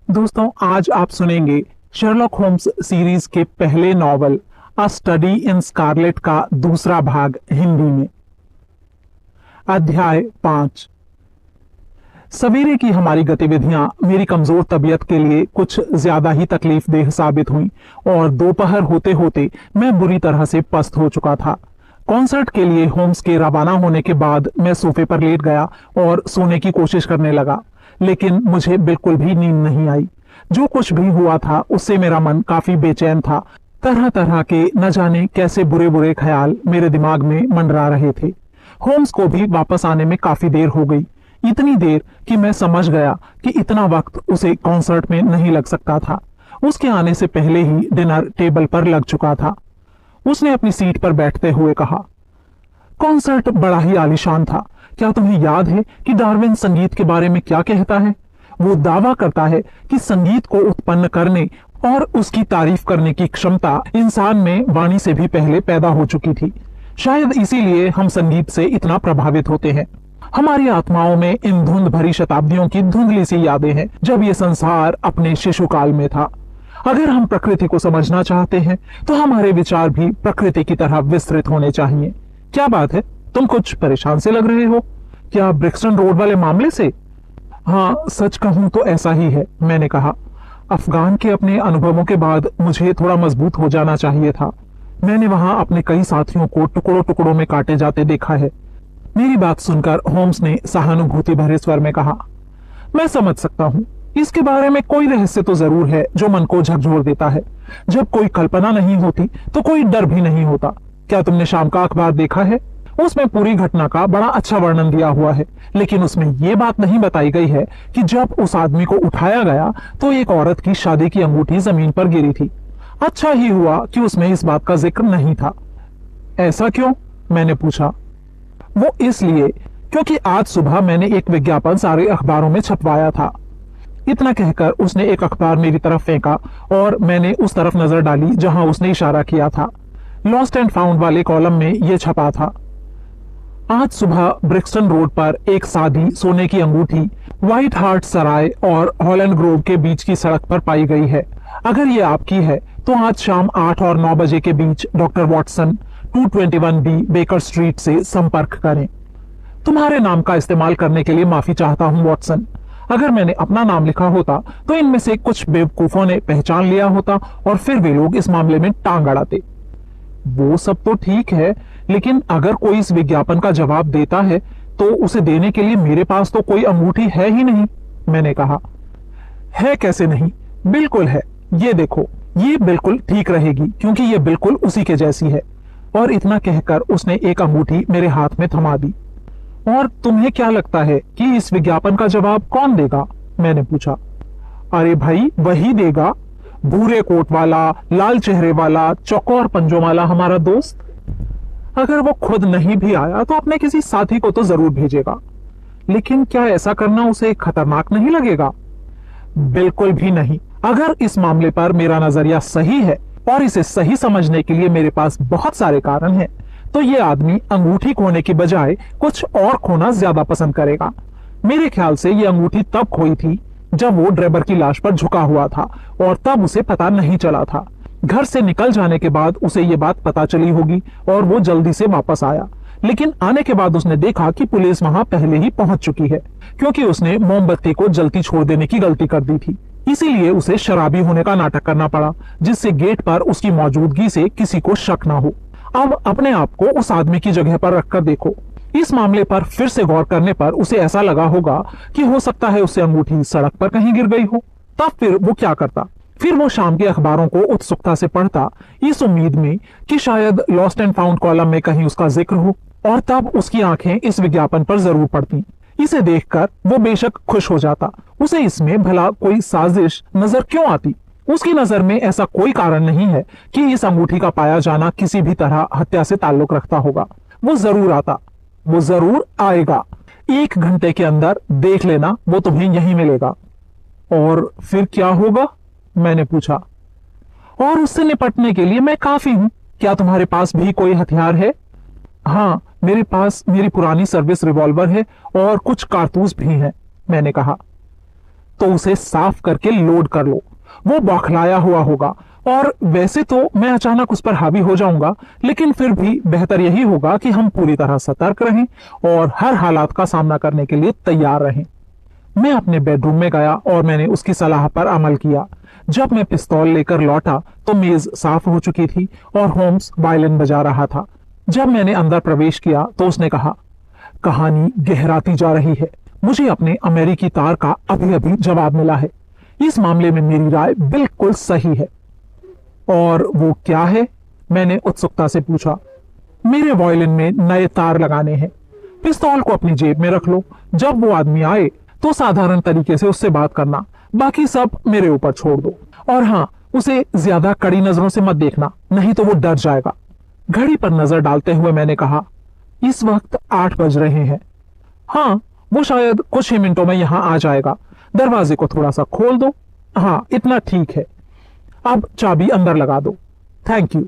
दोस्तों, आज आप सुनेंगे शर्लॉक होम्स सीरीज के पहले novel A Study in Scarlet का दूसरा भाग हिंदी में। अध्याय 5। सवेरे की हमारी गतिविधियां मेरी कमजोर तबीयत के लिए कुछ ज्यादा ही तकलीफदेह साबित हुई और दोपहर होते होते मैं बुरी तरह से पस्त हो चुका था। कॉन्सर्ट के लिए होम्स के रवाना होने के बाद मैं सोफे पर लेट गया और सोने की कोशिश करने लगा, लेकिन मुझे बिल्कुल भी नींद नहीं आई। जो कुछ भी हुआ था उससे मेरा मन काफी बेचैन था। तरह तरह के न जाने कैसे बुरे बुरे ख्याल मेरे दिमाग में मंडरा रहे थे। होम्स को भी वापस आने में काफी देर हो गई, इतनी देर कि मैं समझ गया कि इतना वक्त उसे कॉन्सर्ट में नहीं लग सकता था। उसके आने से पहले ही डिनर टेबल पर लग चुका था। उसने अपनी सीट पर बैठते हुए कहा, कॉन्सर्ट बड़ा ही आलीशान था। क्या तुम्हें याद है कि डार्विन संगीत के बारे में क्या कहता है? वो दावा करता है कि संगीत को उत्पन्न करने और उसकी तारीफ करने की क्षमता इंसान में वाणी से भी पहले पैदा हो चुकी थी। शायद इसीलिए हम संगीत से इतना प्रभावित होते हैं। हमारी आत्माओं में इन धुंध भरी शताब्दियों की धुंधली सी यादें हैं जब ये संसार अपने शिशुकाल में था। अगर हम प्रकृति को समझना चाहते हैं तो हमारे विचार भी प्रकृति की तरह विस्तृत होने चाहिए। क्या बात है, तुम कुछ परेशान से लग रहे हो? क्या ब्रिक्सटन रोड वाले मामले से? हाँ, सच कहूं तो ऐसा ही है, मैंने कहा। अफगान के अपने अनुभवों के बाद मुझे थोड़ा मजबूत हो जाना चाहिए था। मैंने वहां अपने कई साथियों को टुकड़ों टुकड़ों में काटे जाते देखा है। मेरी बात सुनकर होम्स ने सहानुभूति भरे स्वर में कहा, मैं समझ सकता हूं। इसके बारे में कोई रहस्य तो जरूर है जो मन को झकझोर देता है। जब कोई कल्पना नहीं होती तो कोई डर भी नहीं होता। क्या तुमने शाम का अखबार देखा है? उसमें पूरी घटना का बड़ा अच्छा वर्णन दिया हुआ है, लेकिन उसमें यह बात नहीं बताई गई है कि जब उस आदमी को उठाया गया तो एक औरत की शादी की अंगूठी जमीन पर गिरी थी। अच्छा ही हुआ कि उसमें इस बात का जिक्र नहीं था। ऐसा क्यों? मैंने पूछा। वो इसलिए क्योंकि आज सुबह मैंने एक विज्ञापन सारे अखबारों में छपवाया था। इतना कहकर उसने एक अखबार मेरी तरफ फेंका और मैंने उस तरफ नजर डाली जहां उसने इशारा किया था। लॉस्ट एंड फाउंड वाले कॉलम में यह छपा था, आज सुबह ब्रिक्सटन रोड पर एक सादी सोने की अंगूठी व्हाइट हार्ट सराय और हॉलैंड ग्रोव के बीच की सड़क पर पाई गई है। अगर ये आपकी है तो आज शाम 8 और 9 बजे के बीच doctor Watson 221B Baker Street से संपर्क करें। तुम्हारे नाम का इस्तेमाल करने के लिए माफी चाहता हूं वॉटसन। अगर मैंने अपना नाम लिखा होता तो इनमें से कुछ बेवकूफों ने पहचान लिया होता और फिर वे लोग इस मामले में टांग अड़ाते। वो सब तो ठीक है, लेकिन अगर कोई इस विज्ञापन का जवाब देता है तो उसे देने के लिए मेरे पास तो कोई अंगूठी है ही नहीं, मैंने कहा। है कैसे नहीं, बिल्कुल है। ये देखो, ये बिल्कुल ठीक रहेगी क्योंकि ये बिल्कुल उसी के जैसी है। और इतना कहकर उसने एक अंगूठी मेरे हाथ में थमा दी। और तुम्हें क्या लगता है कि इस विज्ञापन का जवाब कौन देगा? मैंने पूछा। अरे भाई, वही देगा, भूरे कोट वाला, लाल चेहरे वाला, चौकोर पंजों वाला हमारा दोस्त। अगर वो खुद नहीं भी आया तो अपने किसी साथी को तो जरूर भेजेगा। लेकिन क्या ऐसा करना उसे खतरनाक नहीं लगेगा? बिल्कुल भी नहीं। अगर इस मामले पर मेरा नजरिया सही है और इसे सही समझने के लिए मेरे पास बहुत सारे कारण हैं, तो ये आदमी अंगूठी खोने की बजाय कुछ और खोना ज्यादा पसंद करेगा। मेरे ख्याल से ये अंगूठी तब खोई थी जब वो ड्रेबर की लाश पर झुका हुआ था और तब उसे पता नहीं चला था। घर से निकल जाने के बाद उसे ये बात पता चली होगी और वो जल्दी से वापस आया, लेकिन आने के बाद उसने देखा कि पुलिस वहां पहले ही पहुंच चुकी है क्योंकि उसने मोमबत्ती को जलती छोड़ देने की गलती कर दी थी। इसीलिए उसे शराबी होने का नाटक करना पड़ा, जिससे गेट पर उसकी मौजूदगी से किसी को शक ना हो। अब अपने आप को उस आदमी की जगह पर रखकर देखो। इस मामले पर फिर से गौर करने पर उसे ऐसा लगा होगा कि हो सकता है उससे अंगूठी सड़क पर कहीं गिर गई हो। तब फिर वो क्या करता? फिर वो शाम के अखबारों को उत्सुकता से पढ़ता, इस उम्मीद में कि शायद लॉस्ट एंड फाउंड कॉलम में कहीं उसका जिक्र हो, और तब उसकी आंखें इस विज्ञापन पर जरूर पड़ती। इसे देखकर वो बेशक खुश हो जाता। उसे इसमें भला कोई साजिश नजर क्यों आती? उसकी नजर में ऐसा कोई कारण नहीं है कि इस अंगूठी का पाया जाना किसी भी तरह हत्या से ताल्लुक रखता होगा। वो जरूर आता, वो जरूर आएगा। 1 घंटे के अंदर देख लेना, वो तुम्हें यहीं मिलेगा। और फिर क्या होगा? मैंने पूछा। और उससे निपटने के लिए मैं काफी हूं। क्या तुम्हारे पास भी कोई हथियार है? हाँ, मेरे पास मेरी पुरानी सर्विस रिवॉल्वर है और कुछ कारतूस भी हैं, मैंने कहा। तो उसे साफ करके लोड कर लो। वो बौखलाया हुआ होगा और वैसे तो मैं अचानक उस पर हावी हो जाऊंगा, लेकिन फिर भी बेहतर यही होगा कि हम पूरी तरह सतर्क रहें और हर हालात का सामना करने के लिए तैयार रहें। मैं अपने बेडरूम में गया और मैंने उसकी सलाह पर अमल किया। जब मैं पिस्तौल लेकर लौटा तो मेज साफ हो चुकी थी और होम्स वायलिन बजा रहा था। जब मैंने अंदर प्रवेश किया तो उसने कहा, कहानी गहराती जा रही है। मुझे अपने अमेरिकी तार का अभी अभी जवाब मिला है। इस मामले में मेरी राय बिल्कुल सही है। और वो क्या है? मैंने उत्सुकता से पूछा। मेरे वायलिन में नए तार लगाने हैं। पिस्तौल को अपनी जेब में रख लो। जब वो आदमी आए तो साधारण तरीके से उससे बात करना, बाकी सब मेरे ऊपर छोड़ दो। और हाँ, उसे ज्यादा कड़ी नजरों से मत देखना, नहीं तो वो डर जाएगा। घड़ी पर नजर डालते हुए मैंने कहा, इस वक्त 8 बज रहे हैं। हाँ, वो शायद कुछ ही मिनटों में यहां आ जाएगा। दरवाजे को थोड़ा सा खोल दो। हाँ, इतना ठीक है। अब चाबी अंदर लगा दो। Thank you.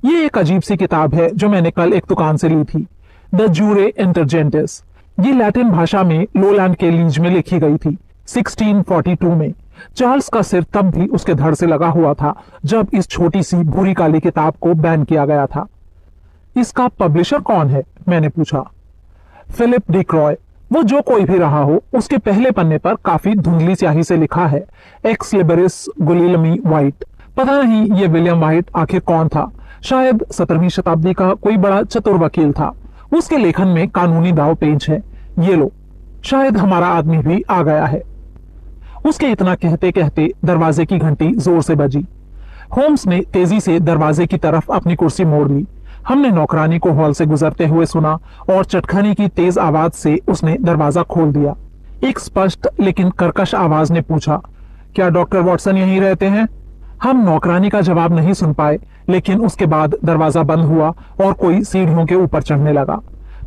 ये एक अजीब सी किताब है जो मैंने कल एक दुकान से ली थी, द जूरे इंटरजेंटिस। ये लैटिन भाषा में लोलैंड के लीज में लिखी गई थी 1642 में। चार्ल्स का सिर तब भी उसके धड़ से लगा हुआ था जब इस छोटी सी भूरी काली किताब को बैन किया गया था। इसका पब्लिशर कौन है? मैंने पूछा। फिलिप डिक्रॉय। वो जो कोई भी रहा हो, उसके पहले पन्ने पर काफी धुंधली स्याही से लिखा है, एक्स लिबरिस गुलिलमी वाइट। पता नहीं ये विलियम वाइट आखिर कौन था। शायद 17वीं शताब्दी का कोई बड़ा चतुर वकील था। उसके लेखन में कानूनी दाव पेच है। ये लो, शायद हमारा आदमी भी आ गया है। उसके इतना कहते कहते दरवाजे की घंटी जोर से बजी। होम्स ने तेजी से दरवाजे की तरफ अपनी कुर्सी मोड़ ली। हमने नौकरानी को हॉल से गुजरते हुए सुना और चटखाने की तेज आवाज से उसने दरवाजा खोल दिया। एक स्पष्ट लेकिन कर्कश आवाज ने पूछा, क्या डॉक्टर वॉटसन यहीं रहते हैं? हम नौकरानी का जवाब नहीं सुन पाए, लेकिन उसके बाद दरवाजा बंद हुआ और कोई सीढ़ियों के ऊपर चढ़ने लगा।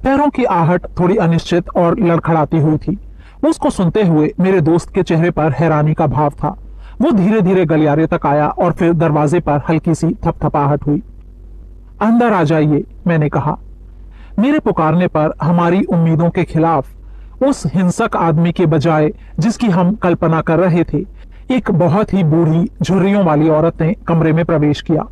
पैरों की आहट थोड़ी अनिश्चित और लड़खड़ाती हुई थी। उसको सुनते हुए मेरे दोस्त के चेहरे पर हैरानी का भाव था। वो धीरे धीरे गलियारे तक आया और फिर दरवाजे पर हल्की सी थपथपाहट हुई। अंदर आ जाइए, मैंने कहा। मेरे पुकारने पर हमारी उम्मीदों के खिलाफ उस हिंसक आदमी के बजाय जिसकी हम कल्पना कर रहे थे, एक बहुत ही बूढ़ी झुर्रियों वाली औरत ने कमरे में प्रवेश किया।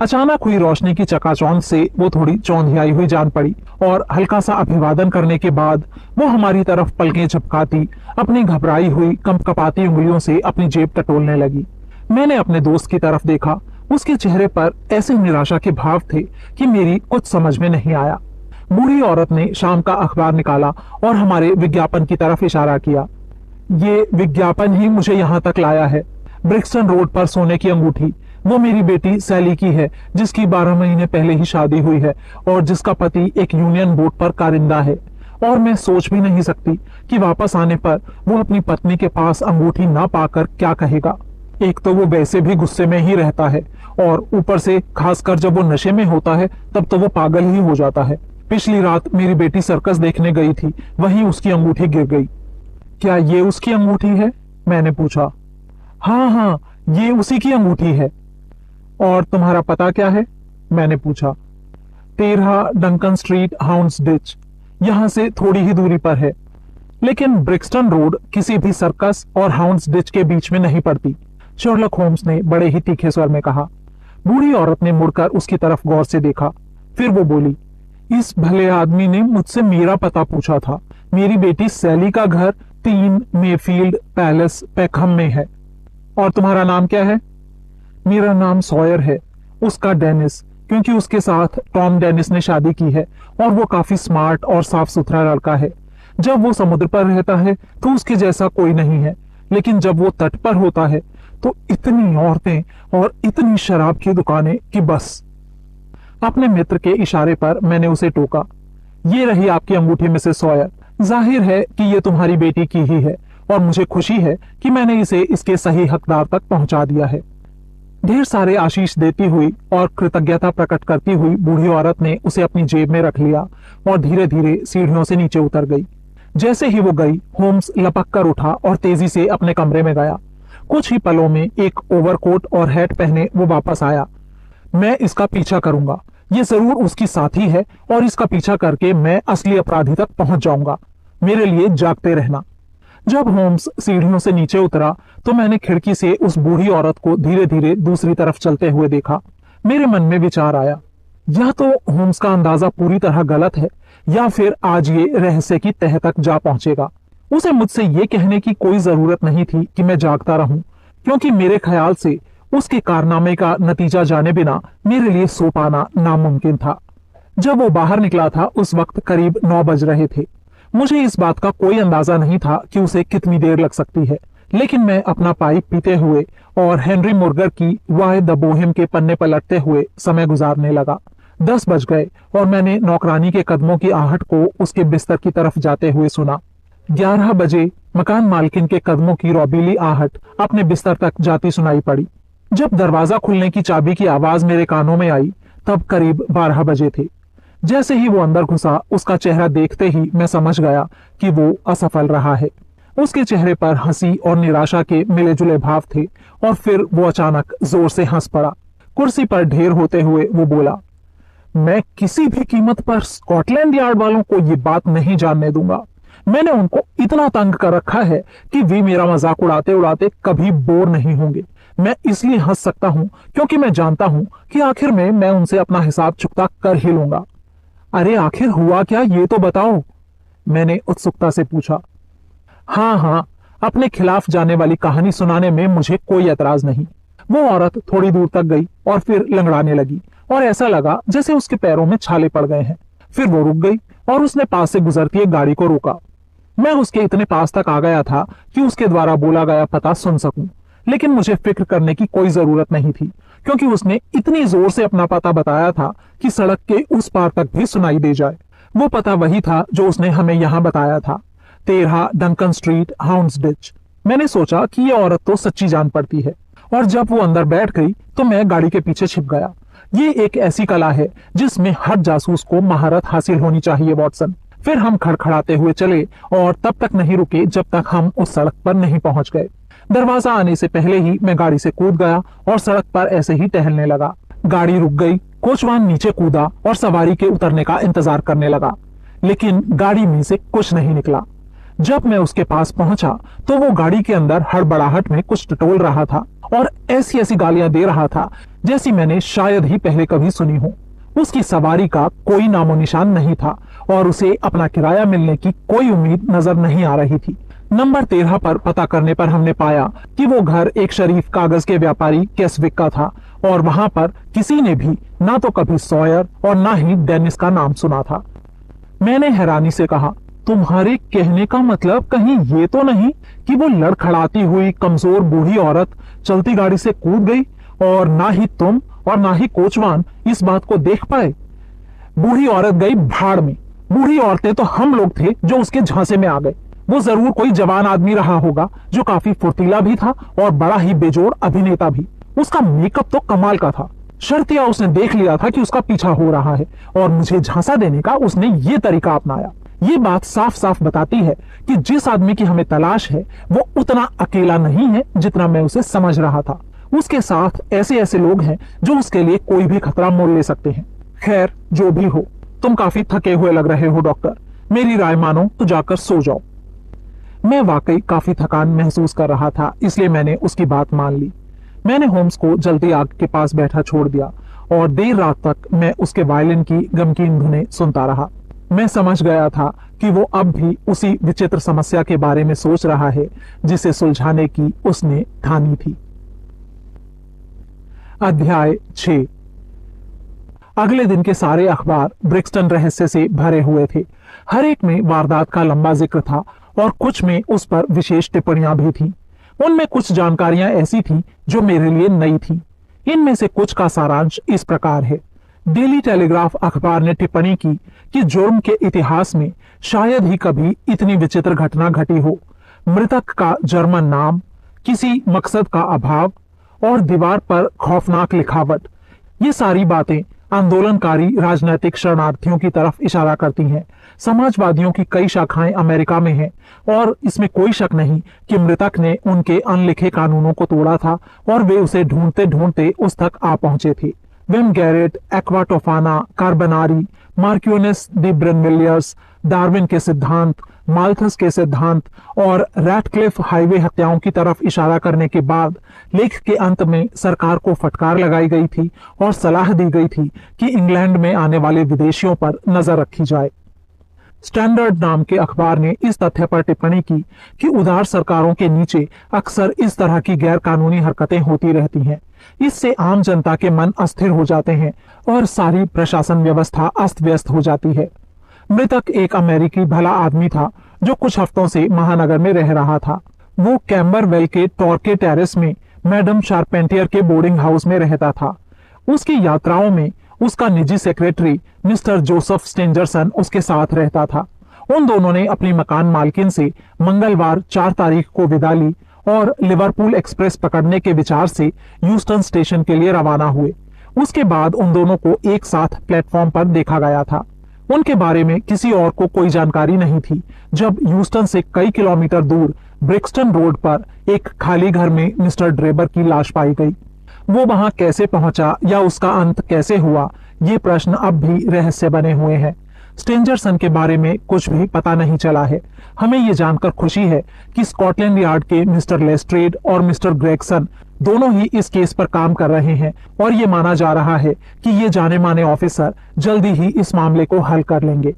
अचानक हुई रोशनी की चकाचौंध से वो थोड़ी चौंधियाई हुई जान पड़ी और हल्का सा अभिवादन करने के बाद वो हमारी तरफ पलकें झपकाती अपनी घबराई हुई कंपकपाती उंगलियों से अपनी जेब टटोलने लगी। मैंने अपने दोस्त की तरफ देखा। उसके चेहरे पर ऐसे निराशा के भाव थे कि मेरी कुछ समझ में नहीं आया। बूढ़ी औरत ने शाम का अखबार निकाला और हमारे विज्ञापन की तरफ इशारा किया। ये विज्ञापन ही मुझे यहाँ तक लाया है। ब्रिक्सटन रोड पर सोने की अंगूठी, वो मेरी बेटी सैली की है, जिसकी 12 महीने पहले ही शादी हुई है और जिसका पति एक यूनियन बोट पर कारिंदा है। और मैं सोच भी नहीं सकती कि वापस आने पर वो अपनी पत्नी के पास अंगूठी ना पाकर क्या कहेगा। एक तो वो वैसे भी गुस्से में ही रहता है और ऊपर से खासकर जब वो नशे में होता है तब तो वो पागल ही हो जाता है। पिछली रात मेरी बेटी सर्कस देखने गई थी, वहीं उसकी अंगूठी गिर गई। क्या ये उसकी अंगूठी है? मैंने पूछा। हाँ हाँ, ये उसी की अंगूठी है। और तुम्हारा पता क्या है? मैंने पूछा। 13 डंकन स्ट्रीट, हाउंड्स डिच। यहां से थोड़ी ही दूरी पर है, लेकिन ब्रिक्सटन रोड किसी भी सर्कस और हाउंड्स डिच के बीच में नहीं पड़ती, शर्लक होम्स ने बड़े ही तीखे स्वर में कहा। बूढ़ी औरत ने मुड़कर उसकी तरफ गौर से देखा। फिर वो बोली, इस भले आदमी ने मुझसे मेरा पता पूछा था। मेरी बेटी सैली का घर 3 मेफील्ड पैलेस, पैकहम में है। और तुम्हारा नाम क्या है? मेरा नाम सॉयर है, उसका डेनिस, क्योंकि उसके साथ टॉम डेनिस ने शादी की है और वो काफी स्मार्ट और साफ सुथरा लड़का है। जब वो समुद्र पर रहता है तो उसके जैसा कोई नहीं है, लेकिन जब वो तट पर होता है तो इतनी औरतें और इतनी शराब की दुकानें कि बस। अपने मित्र के इशारे पर मैंने उसे टोका। ये रही आपकी अंगूठी मिसेस सॉयर। जाहिर है कि ये तुम्हारी बेटी की ही है और मुझे खुशी है कि मैंने इसे इसके सही हकदार तक पहुंचा दिया है। ढेर सारे आशीष देती हुई और कृतज्ञता प्रकट करती हुई बूढ़ी औरत ने उसे अपनी जेब में रख लिया और धीरे धीरे सीढ़ियों से नीचे उतर गई। जैसे ही वो गई, होम्स लपक कर उठा और तेजी से अपने कमरे में गया। कुछ ही पलों में एक ओवरकोट और हैट पहने वो वापस आया। मैं इसका पीछा करूंगा, ये जरूर उसकी साथी है और इसका पीछा करके मैं असली अपराधी तक पहुंच जाऊंगा। मेरे लिए जागते रहना। जब होम्स सीढ़ियों से नीचे उतरा तो मैंने खिड़की से उस बूढ़ी औरत को धीरे धीरे दूसरी तरफ चलते हुए देखा। मेरे मन में विचार आया, यह तो होम्स का अंदाजा पूरी तरह गलत है, या फिर आज ये रहस्य की तह तक जा पहुंचेगा। उसे मुझसे ये कहने की कोई जरूरत नहीं थी कि मैं जागता रहूं, क्योंकि मेरे ख्याल से उसके कारनामे का नतीजा जाने बिना मेरे लिए सो पाना नामुमकिन था। जब वो बाहर निकला था उस वक्त करीब 9 बज रहे थे। मुझे इस बात का कोई अंदाजा नहीं था कि उसे कितनी देर लग सकती है, लेकिन मैं अपना पाइप पीते हुए और हेनरी मुर्गर की वाय द बोहेम के पन्ने पलटते हुए समय गुजारने लगा। 10 बज गए और मैंने नौकरानी के कदमों की आहट को उसके बिस्तर की तरफ जाते हुए सुना। 11 बजे मकान मालकिन के कदमों की रौबीली आहट अपने बिस्तर तक जाती सुनाई पड़ी। जब दरवाजा खुलने की चाबी की आवाज मेरे कानों में आई तब करीब 12 बजे थे। जैसे ही वो अंदर घुसा, उसका चेहरा देखते ही मैं समझ गया कि वो असफल रहा है। उसके चेहरे पर हंसी और निराशा के मिले जुले भाव थे और फिर वो अचानक जोर से हंस पड़ा। कुर्सी पर ढेर होते हुए वो बोला, मैं किसी भी कीमत पर स्कॉटलैंड यार्ड वालों को ये बात नहीं जानने दूंगा। मैंने उनको इतना तंग कर रखा है कि वे मेरा मजाक उड़ाते उड़ाते कभी बोर नहीं होंगे। मैं इसलिए हंस सकता हूं क्योंकि मैं जानता हूं कि आखिर में मैं उनसे अपना हिसाब चुकता कर ही लूंगा। अरे आखिर हुआ क्या, ये तो बताओ, मैंने उत्सुकता से पूछा। हाँ हाँ, अपने खिलाफ जाने वाली कहानी सुनाने में मुझे कोई एतराज नहीं। वो औरत थोड़ी दूर तक गई और फिर लंगड़ाने लगी और ऐसा लगा जैसे उसके पैरों में छाले पड़ गए हैं। फिर वो रुक गई और उसने पास से गुजरती एक गाड़ी को रोका। मैं उसके इतने पास तक आ गया था कि उसके द्वारा बोला गया पता सुन सकूं, लेकिन मुझे फिक्र करने की कोई जरूरत नहीं थी, क्योंकि उसने इतनी जोर से अपना पता बताया था कि सड़क के उस पार तक भी सुनाई दे जाए। वो पता वही था जो उसने हमें यहाँ बताया था, 13 डंकन स्ट्रीट, हाउंड्सडिच। मैंने सोचा कि ये औरत तो सच्ची जान पड़ती है, और जब वो अंदर बैठ गई तो मैं गाड़ी के पीछे छिप गया। ये एक ऐसी कला है जिसमें हर जासूस को महारत हासिल होनी चाहिए, वॉटसन। फिर हम खड़खड़ाते हुए चले और तब तक नहीं रुके जब तक हम उस सड़क पर नहीं पहुंच गए। दरवाजा आने से पहले ही मैं गाड़ी से कूद गया और सड़क पर ऐसे ही टहलने लगा। गाड़ी रुक गई, कोचवान नीचे कूदा और सवारी के उतरने का इंतजार करने लगा, लेकिन गाड़ी में से कुछ नहीं निकला। जब मैं उसके पास पहुंचा तो वो गाड़ी के अंदर हड़बड़ाहट में कुछ टटोल रहा था और ऐसी ऐसी गालियां दे रहा था जैसी मैंने शायद ही पहले कभी सुनी हो। उसकी सवारी का कोई नामो निशान नहीं था और उसे अपना किराया मिलने की कोई उम्मीद नजर नहीं आ रही थी। नंबर 13 पर पता करने पर हमने पाया कि वो घर एक शरीफ कागज के व्यापारी कैसविक का था और वहां पर किसी ने भी ना तो कभी सॉयर और ना ही डेनिस का नाम सुना था। मैंने हैरानी से कहा, तुम्हारे कहने का मतलब कहीं ये तो नहीं कि वो लड़खड़ाती हुई कमजोर बूढ़ी औरत चलती गाड़ी से कूद गई और ना ही तुम और ना ही कोचवान इस बात को देख पाए? बूढ़ी औरत गई भाड़ में। बूढ़ी औरतें तो हम लोग थे जो उसके झांसे में आ गए। वो जरूर कोई जवान आदमी रहा होगा जो काफी फुर्तीला भी था और बड़ा ही बेजोड़ अभिनेता भी। उसका मेकअप तो कमाल का था। शर्तिया उसने देख लिया था कि उसका पीछा हो रहा है और मुझे झांसा देने का उसने ये तरीका अपनाया। ये बात साफ साफ बताती है कि जिस आदमी की हमें तलाश है वो उतना अकेला नहीं है जितना मैं उसे समझ रहा था। उसके साथ ऐसे ऐसे लोग हैं जो उसके लिए कोई भी खतरा मोल ले सकते हैं। खैर, जो भी हो, तुम काफी थके हुए लग रहे हो डॉक्टर। मेरी राय मानो तो जाकर सो जाओ। मैं वाकई काफी थकान महसूस कर रहा था, इसलिए मैंने उसकी बात मान ली। मैंने होम्स को जलती आग के पास बैठा छोड़ दिया और देर रात तक मैं उसके वायलिन की गमकीन धुनें सुनता रहा। मैं समझ गया था कि वो अब भी उसी विचित्र समस्या के बारे में सोच रहा है जिसे सुलझाने की उसने ठानी थी। अध्याय 6। अगले दिन के सारे अखबार ब्रिक्सटन रहस्य से भरे हुए थे। हर एक में वारदात का लंबा जिक्र था और कुछ में उस पर विशेष टिप्पणियां भी थीं। उनमें कुछ जानकारियां ऐसी थीं जो मेरे लिए नई थीं। इनमें से कुछ का सारांश इस प्रकार है। डेली टेलीग्राफ अखबार ने टिप्पणी की कि जुर्म के इतिहास में शायद ही कभी इतनी विचित्र घटना घटी हो। मृतक का जर्मन नाम, किसी मकसद का अभाव और दीवार पर खौफनाक लिखावट, ये सारी बातें आंदोलनकारी राजनीतिक शरणार्थियों की तरफ इशारा करती हैं। समाजवादियों की कई शाखाएं अमेरिका में हैं और इसमें कोई शक नहीं कि मृतक ने उनके अनलिखे कानूनों को तोड़ा था और वे उसे ढूंढते ढूंढते उस तक आ पहुंचे थे। विम गैरेट, एक्वा टोफाना, कार्बनारी, मार्क्यूनेस दी ब्रेनविलियर्स, डार्विन के सिद्धांत, माल्थस के सिद्धांत और रैटक्लिफ हाईवे हत्याओं की तरफ इशारा करने के बाद लेख के अंत में सरकार को फटकार लगाई गई थी और सलाह दी गई थी कि इंग्लैंड में आने वाले विदेशियों पर नजर रखी जाए। स्टैंडर्ड नाम के अखबार ने इस तथ्य पर टिप्पणी की कि उदार सरकारों के नीचे अक्सर इस तरह की गैर कानूनी हरकतें होती रहती हैं। इससे आम जनता के मन अस्थिर हो जाते हैं और सारी प्रशासन व्यवस्था अस्त व्यस्त हो जाती है। मृतक एक अमेरिकी भला आदमी था जो कुछ हफ्तों से महानगर में रह रहा था। वो कैम्बरवेल के टॉर्के टेरेस में मैडम शार्पेंटियर के बोर्डिंग हाउस में रहता था। उसकी यात्राओं में उसका निजी सेक्रेटरी मिस्टर जोसेफ स्टेंजरसन उसके साथ रहता था। उन दोनों ने अपनी मकान मालकिन से मंगलवार 4 तारीख को विदा ली और लिवरपूल एक्सप्रेस पकड़ने के विचार से ह्यूस्टन स्टेशन के लिए रवाना हुए। उसके बाद उन दोनों को एक साथ प्लेटफॉर्म पर देखा गया था। उनके बारे में किसी और को कोई जानकारी नहीं थी जब ह्यूस्टन से कई किलोमीटर दूर ब्रिक्सटन रोड पर एक खाली घर में मिस्टर ड्रेबर की लाश पाई गई। वो वहां कैसे पहुंचा या उसका अंत कैसे हुआ, ये प्रश्न अब भी रहस्य बने हुए हैं। स्टेंजरसन के बारे में कुछ भी पता नहीं चला है। हमें ये जानकर खुशी है कि स्कॉटलैंड यार्ड के मिस्टर लेस्ट्रेड और मिस्टर ग्रेगसन दोनों ही इस केस पर काम कर रहे हैं और ये माना जा रहा है कि ये जाने माने ऑफिसर जल्दी ही इस मामले को हल कर लेंगे।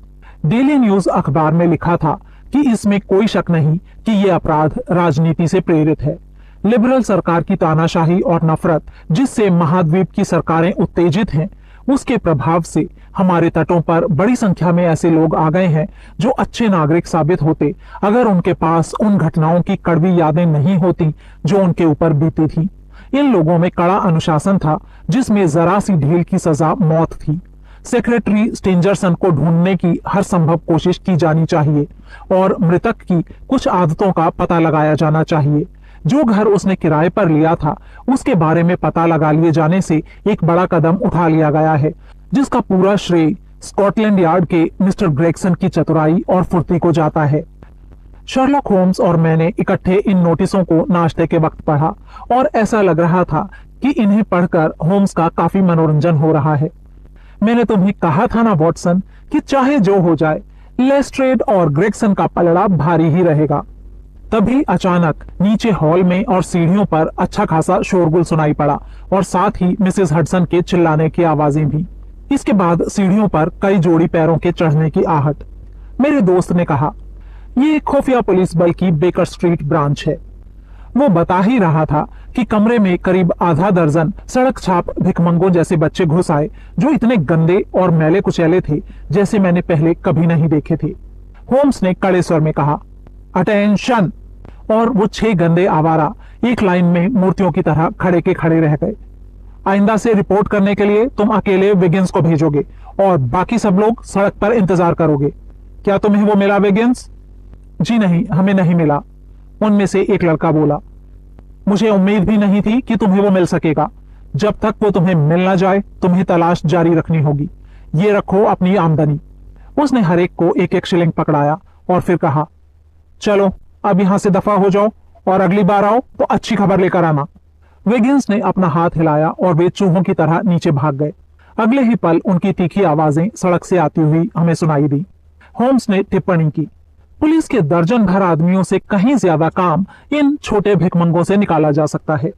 डेली न्यूज अखबार में लिखा था कि इसमें कोई शक नहीं कि ये अपराध राजनीति से प्रेरित है। लिबरल सरकार की तानाशाही और नफरत जिससे महाद्वीप की सरकारें उत्तेजित हैं, उसके प्रभाव से हमारे तटों पर बड़ी संख्या में ऐसे लोग आ गए हैं जो अच्छे नागरिक साबित होते अगर उनके पास उन घटनाओं की कड़वी यादें नहीं होती जो उनके ऊपर बीती थी। इन लोगों में कड़ा अनुशासन था जिसमें जरा सी ढील की सजा मौत थी। सेक्रेटरी स्टेंजरसन को ढूंढने की हर संभव कोशिश की जानी चाहिए और मृतक की कुछ आदतों का पता लगाया जाना चाहिए। जो घर उसने किराए पर लिया था उसके बारे में पता लगा लिए जाने से एक बड़ा कदम उठा लिया गया है, जिसका पूरा श्रेय स्कॉटलैंड यार्ड के मिस्टर ग्रेगसन की चतुराई और फुर्ती को जाता है। शर्लॉक होम्स और मैंने इकट्ठे इन नोटिसों को नाश्ते के वक्त पढ़ा और ऐसा लग रहा था कि इन्हें पढ़कर होम्स का काफी मनोरंजन हो रहा है। मैंने तुम्हें कहा था ना वॉटसन कि चाहे जो हो जाए लेस्ट्रेड और ग्रेगसन का पलड़ा भारी ही रहेगा। तभी अचानक नीचे हॉल में और सीढ़ियों पर अच्छा खासा शोरगुल सुनाई पड़ा और साथ ही मिसेस हडसन के चिल्लाने की आवाजें भी। इसके बाद सीढ़ियों पर कई जोड़ी पैरों के चढ़ने की आहट। मेरे दोस्त ने कहा, ये खुफिया पुलिस बल की बेकर स्ट्रीट ब्रांच है। वो बता ही रहा था कि कमरे में करीब आधा दर्जन सड़क छाप भिखमंगों जैसे बच्चे घुस आए जो इतने गंदे और मैले कुचैले थे जैसे मैंने पहले कभी नहीं देखे थे। होम्स ने कड़े स्वर में कहा, अटेंशन, और वो 6 गंदे आवारा एक लाइन में मूर्तियों की तरह खड़े के खड़े रह गए। आइंदा से रिपोर्ट करने के लिए तुम अकेले विगिंस को भेजोगे और बाकी सब लोग सड़क पर इंतजार करोगे। क्या तुम्हें वो मिला विगिंस? जी नहीं, हमें नहीं मिला, उनमें से एक लड़का बोला। मुझे उम्मीद भी नहीं थी कि तुम्हें वो मिल सकेगा। जब तक वो तुम्हें मिल ना जाए तुम्हें तलाश जारी रखनी होगी। ये रखो अपनी आमदनी। उसने हर एक को 1-1 शिलिंग पकड़ाया और फिर कहा, चलो अब यहां से दफा हो जाओ और अगली बार आओ तो अच्छी खबर लेकर आना। विगिंस ने अपना हाथ हिलाया और वे चूहों की तरह नीचे भाग गए। अगले ही पल उनकी तीखी आवाजें सड़क से आती हुई हमें सुनाई दी। होम्स ने टिप्पणी की, पुलिस के दर्जन भर आदमियों से कहीं ज्यादा काम इन छोटे भिखमंगों से निकाला जा सकता है।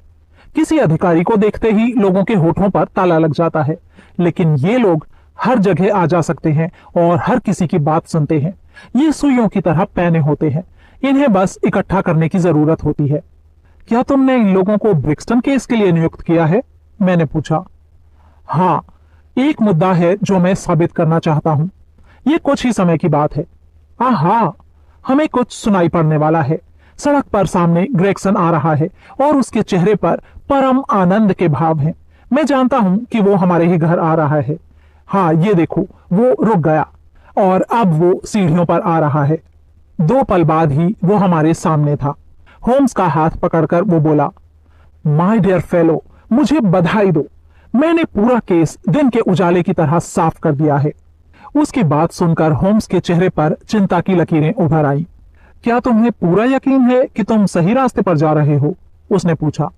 किसी अधिकारी को देखते ही लोगों के होठों पर ताला लग जाता है, लेकिन ये लोग हर जगह आ जा सकते हैं और हर किसी की बात सुनते हैं। ये सुइयों की तरह पैने होते हैं, इन्हें बस इकट्ठा करने की जरूरत होती है। क्या तुमने इन लोगों को ब्रिक्सटन केस के लिए नियुक्त किया है? मैंने पूछा। हाँ, एक मुद्दा है जो मैं साबित करना चाहता हूं। ये कुछ ही समय की बात है। आहा, हमें कुछ सुनाई पड़ने वाला है। सड़क पर सामने ग्रेगसन आ रहा है और उसके चेहरे पर परम आनंद के भाव हैं। मैं जानता हूं कि वो हमारे ही घर आ रहा है। हाँ, ये देखो, वो रुक गया और अब वो सीढ़ियों पर आ रहा है। 2 पल बाद ही वो हमारे सामने था। होम्स का हाथ पकड़कर वो बोला, माय डियर फेलो, मुझे बधाई दो। मैंने पूरा केस दिन के उजाले की तरह साफ कर दिया है। उसकी बात सुनकर होम्स के चेहरे पर चिंता की लकीरें उभर आईं। क्या तुम्हें पूरा यकीन है कि तुम सही रास्ते पर जा रहे हो? उसने पूछा।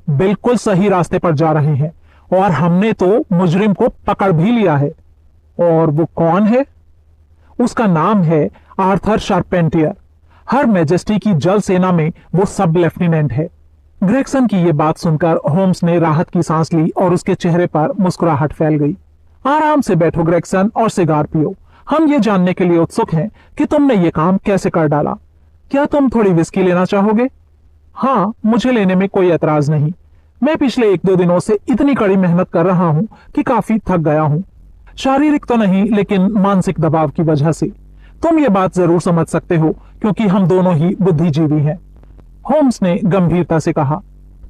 बिल्कुल सही रास्ते पर जा रहे हैं और हमने तो मुजरिम को पकड़ भी लिया है। और वो कौन है? उसका नाम है आर्थर शार्पेंटियर। हर मैजेस्टी की जल सेना में वो सब लेफ्टिनेंट है। ग्रेगसन की ये बात सुनकर होम्स ने राहत की सांस ली और उसके चेहरे पर मुस्कुराहट फैल गई। आराम से बैठो ग्रेगसन और सिगार पियो। हम ये जानने के लिए उत्सुक हैं कि तुमने ये काम कैसे कर डाला। क्या तुम थोड़ी विस्की लेना चाहोगे? हाँ, मुझे लेने में कोई एतराज नहीं। मैं पिछले 1-2 दिनों से इतनी कड़ी मेहनत कर रहा हूं कि काफी थक गया हूं। शारीरिक तो नहीं, लेकिन मानसिक दबाव की वजह से। तुम ये बात जरूर समझ सकते हो क्योंकि हम दोनों ही बुद्धिजीवी हैं। होम्स ने गंभीरता से कहा,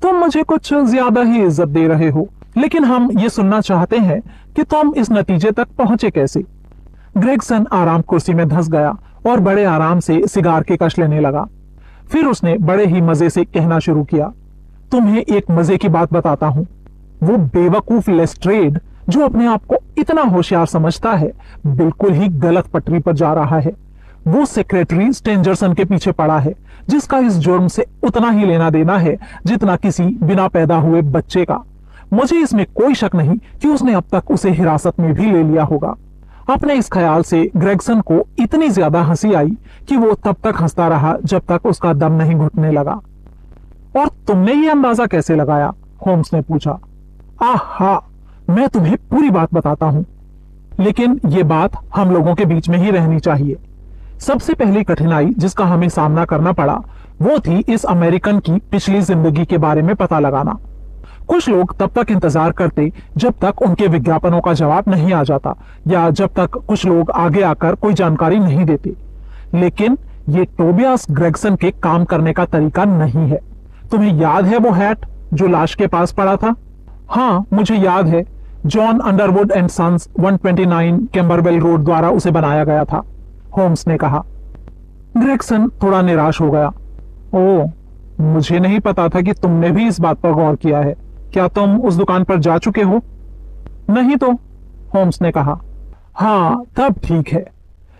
तुम मुझे कुछ ज्यादा ही इज्जत दे रहे हो, लेकिन हम ये सुनना चाहते हैं कि तुम इस नतीजे तक पहुंचे कैसे। ग्रेगसन आराम कुर्सी में धंस गया और बड़े आराम से सिगार के कश लेने लगा। फिर उसने बड़े ही मजे से कहना शुरू किया, तुम्हें एक मजे की बात बताता हूं। वो बेवकूफ लेस्ट्रेड जो अपने आप को इतना होशियार समझता है, बिल्कुल ही गलत पटरी पर जा रहा है। वो सेक्रेटरी स्टेंजरसन के पीछे पड़ा है, जिसका इस जुर्म से उतना ही लेना देना है जितना किसी बिना पैदा हुए बच्चे का। मुझे इसमें कोई शक नहीं कि उसने अब तक उसे हिरासत में भी ले लिया होगा। अपने इस ख्याल से ग्रेगसन को इतनी ज्यादा हंसी आई कि वो तब तक हंसता रहा जब तक उसका दम नहीं घुटने लगा। और तुमने ये अंदाजा कैसे लगाया? होम्स ने पूछा। आहा, मैं तुम्हें पूरी बात बताता हूं, लेकिन ये बात हम लोगों के बीच में ही रहनी चाहिए। सबसे पहली कठिनाई जिसका हमें सामना करना पड़ा वो थी इस अमेरिकन की पिछली जिंदगी के बारे में पता लगाना। कुछ लोग तब तक इंतजार करते जब तक उनके विज्ञापनों का जवाब नहीं आ जाता, या जब तक कुछ लोग आगे आकर कोई जानकारी नहीं देते। लेकिन ये टोबियास ग्रेगसन के काम करने का तरीका नहीं है। तुम्हें याद है वो हैट जो लाश के पास पड़ा था? हाँ, मुझे याद है। John Underwood and Sons 129 Camberwell Road द्वारा उसे बनाया गया था, होम्स ने कहा। ग्रेगसन थोड़ा निराश हो गया। ओह, मुझे नहीं पता था कि तुमने भी इस बात पर गौर किया है। क्या तुम उस दुकान पर जा चुके हो? नहीं तो, होम्स ने कहा। हाँ, तब ठीक है।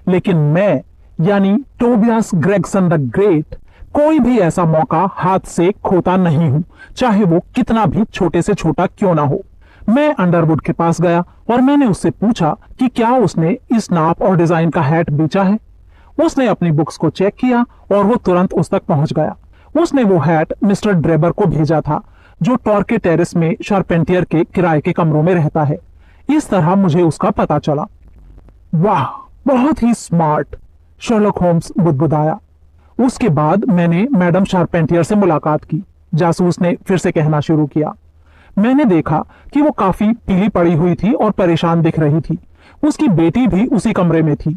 लेकिन मैं, यानी टोबियास ग्रेगसन द ग्रेट, कोई भी ऐसा मौका हाथ से खोता नहीं हूं, चाहे वो कितना भी छोटे से छोटा क्यों ना हो। मैं अंडरवुड के पास गया और मैंने उससे पूछा कि क्या उसने इस नाप और डिजाइन का हैट बेचा है। उसने अपनी बुक्स को चेक किया और वो तुरंत उस तक पहुंच गया। उसने वो हैट मिस्टर ड्रेबर को भेजा था, जो टॉर्के टेरेस में शार्पेंटियर के किराए के कमरों में रहता है। इस तरह मुझे उसका पता चला। वाह, बहुत ही स्मार्ट, शर्लक होम्स बुदबुदाया। उसके बाद मैंने मैडम शार्पेंटियर से मुलाकात की, जासूस ने फिर से कहना शुरू किया। मैंने देखा कि वो काफी पीली पड़ी हुई थी और परेशान दिख रही थी। उसकी बेटी भी उसी कमरे में थी।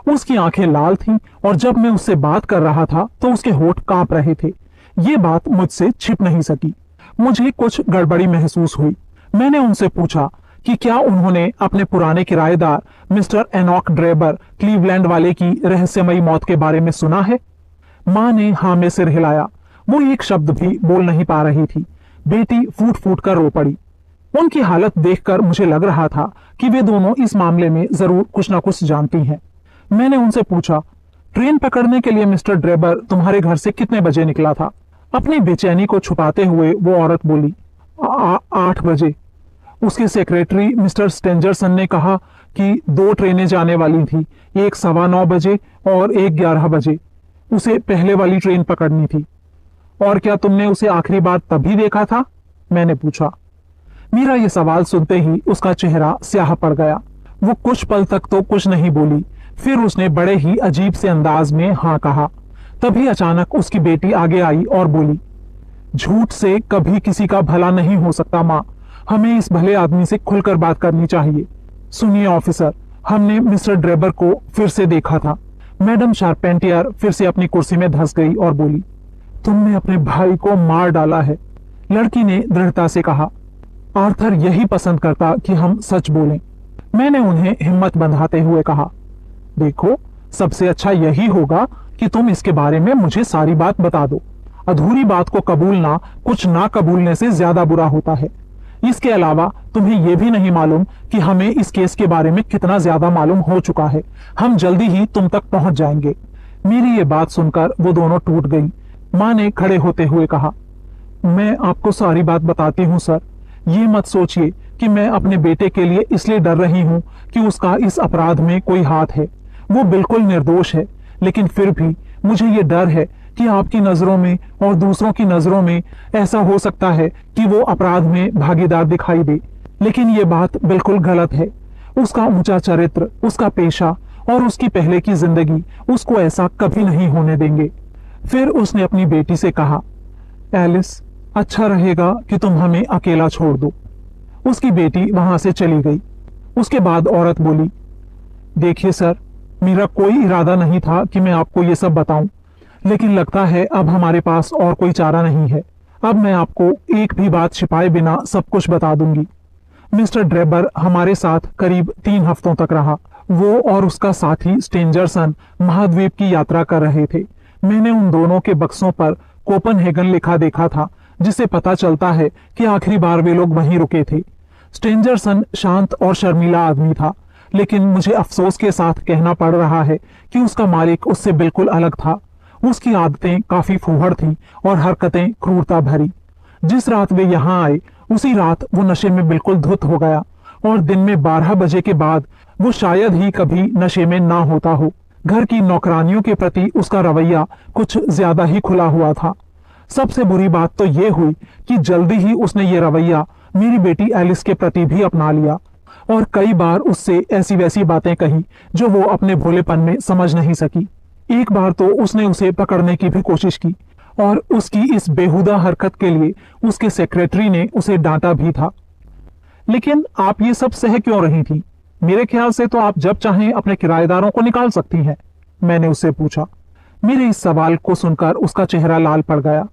उसकी आंखें लाल थीं और जब मैं उससे बात कर रहा था तो उसके होंठ कांप रहे थे। ये बात मुझसे छिप नहीं सकी। मुझे कुछ गड़बड़ी महसूस हुई। मैंने उनसे पूछा कि क्या उन्होंने अपने पुराने किराएदार मिस्टर एनॉक ड्रेबर क्लीवलैंड वाले की रहस्यमयी मौत के बारे में सुना है। मां ने हाँ में सिर हिलाया। वो एक शब्द भी बोल नहीं पा रही थी। बेटी फूट फूट कर रो पड़ी। उनकी हालत देखकर मुझे लग रहा था कि वे दोनों इस मामले में जरूर कुछ ना कुछ जानती हैं। मैंने उनसे पूछा, ट्रेन पकड़ने के लिए मिस्टर ड्रेबर तुम्हारे घर से कितने बजे निकला था? अपनी बेचैनी को छुपाते हुए वो औरत बोली, 8 बजे। उसके सेक्रेटरी मिस्टर स्टेंजरसन ने कहा कि 2 ट्रेनें जाने वाली थी, एक 9:15 बजे और एक 11 बजे। उसे पहले वाली ट्रेन पकड़नी थी। और क्या तुमने उसे आखिरी बार तभी देखा था? मैंने पूछा। मीरा ये सवाल सुनते ही उसका चेहरा स्याह पड़ गया। वो कुछ पल तक तो कुछ नहीं बोली, फिर उसने बड़े ही अजीब से अंदाज में हाँ कहा। तभी अचानक उसकी बेटी आगे आई और बोली, झूठ से कभी किसी का भला नहीं हो सकता माँ, हमें इस भले आदमी से खुलकर बात करनी चाहिए। सुनिए ऑफिसर, हमने मिस्टर ड्रेबर को फिर से देखा था। मैडम शार्पेंटियर फिर से अपनी कुर्सी में धंस गई और बोली, तुमने अपने भाई को मार डाला है। लड़की ने दृढ़ता से कहा, आर्थर यही पसंद करता कि हम सच बोलें। मैंने उन्हें हिम्मत बंधाते हुए कहा, देखो, सबसे अच्छा यही होगा कि तुम इसके बारे में मुझे सारी बात बता दो। अधूरी बात को कबूलना कुछ ना कबूलने से ज्यादा बुरा होता है। इसके अलावा तुम्हें यह भी नहीं मालूम कि हमें इस केस के बारे में कितना ज्यादा मालूम हो चुका है। हम जल्दी ही तुम तक पहुंच जाएंगे। मेरी ये बात सुनकर वो दोनों टूट गई। मां ने खड़े होते हुए कहा, मैं आपको सारी बात बताती हूँ सर। ये मत सोचिए कि मैं अपने बेटे के लिए इसलिए डर रही हूँ कि उसका इस अपराध में कोई हाथ है। वो बिल्कुल निर्दोष है, लेकिन फिर भी मुझे ये डर है कि आपकी नजरों में और दूसरों की नजरों में ऐसा हो सकता है कि वो अपराध में भागीदार दिखाई दे। लेकिन ये बात बिल्कुल गलत है। उसका ऊंचा चरित्र, उसका पेशा और उसकी पहले की जिंदगी उसको ऐसा कभी नहीं होने देंगे। फिर उसने अपनी बेटी से कहा, एलिस, अच्छा रहेगा कि तुम हमें अकेला छोड़ दो। उसकी बेटी वहां से चली गई। उसके बाद औरत बोली, देखिए सर, मेरा कोई इरादा नहीं था कि मैं आपको ये सब बताऊं, लेकिन लगता है अब हमारे पास और कोई चारा नहीं है। अब मैं आपको एक भी बात छिपाए बिना सब कुछ बता दूंगी। मिस्टर ड्रेबर हमारे साथ करीब 3 हफ्तों तक रहा। वो और उसका साथी स्टेंजरसन महाद्वीप की यात्रा कर रहे थे। मैंने उन दोनों के बक्सों पर कोपनहेगन लिखा देखा था, जिससे पता चलता है कि आखिरी बार वे लोग वहीं रुके थे। स्टेंजरसन शांत और शर्मीला आदमी था, लेकिन मुझे अफसोस के साथ कहना पड़ रहा है कि उसका मालिक उससे बिल्कुल अलग था। उसकी आदतें काफी फूहड़ थीं और हरकतें क्रूरता भरी। जिस रात वे यहाँ आए, उसी रात वो नशे में बिल्कुल धुत हो गया और दिन में 12 बजे के बाद वो शायद ही कभी नशे में ना होता हो। घर की नौकरानियों के प्रति उसका रवैया कुछ ज्यादा ही खुला हुआ था। सबसे बुरी बात तो ये हुई कि जल्दी ही उसने ये रवैया मेरी बेटी एलिस के प्रति भी अपना लिया और कई बार उससे ऐसी वैसी बातें कही जो वो अपने भोलेपन में समझ नहीं सकी। एक बार तो उसने उसे पकड़ने की भी कोशिश की और उसकी इस बेहुदा हरकत के लिए उसके सेक्रेटरी ने उसे डांटा भी था। लेकिन आप ये सब सह क्यों रही थी? मेरे ख्याल से तो आप जब चाहें अपने किराएदारों को निकाल सकती हैं, मैंने उससे पूछा। मेरे इस सवाल को सुनकर उसका चेहरा लाल पड़ गया।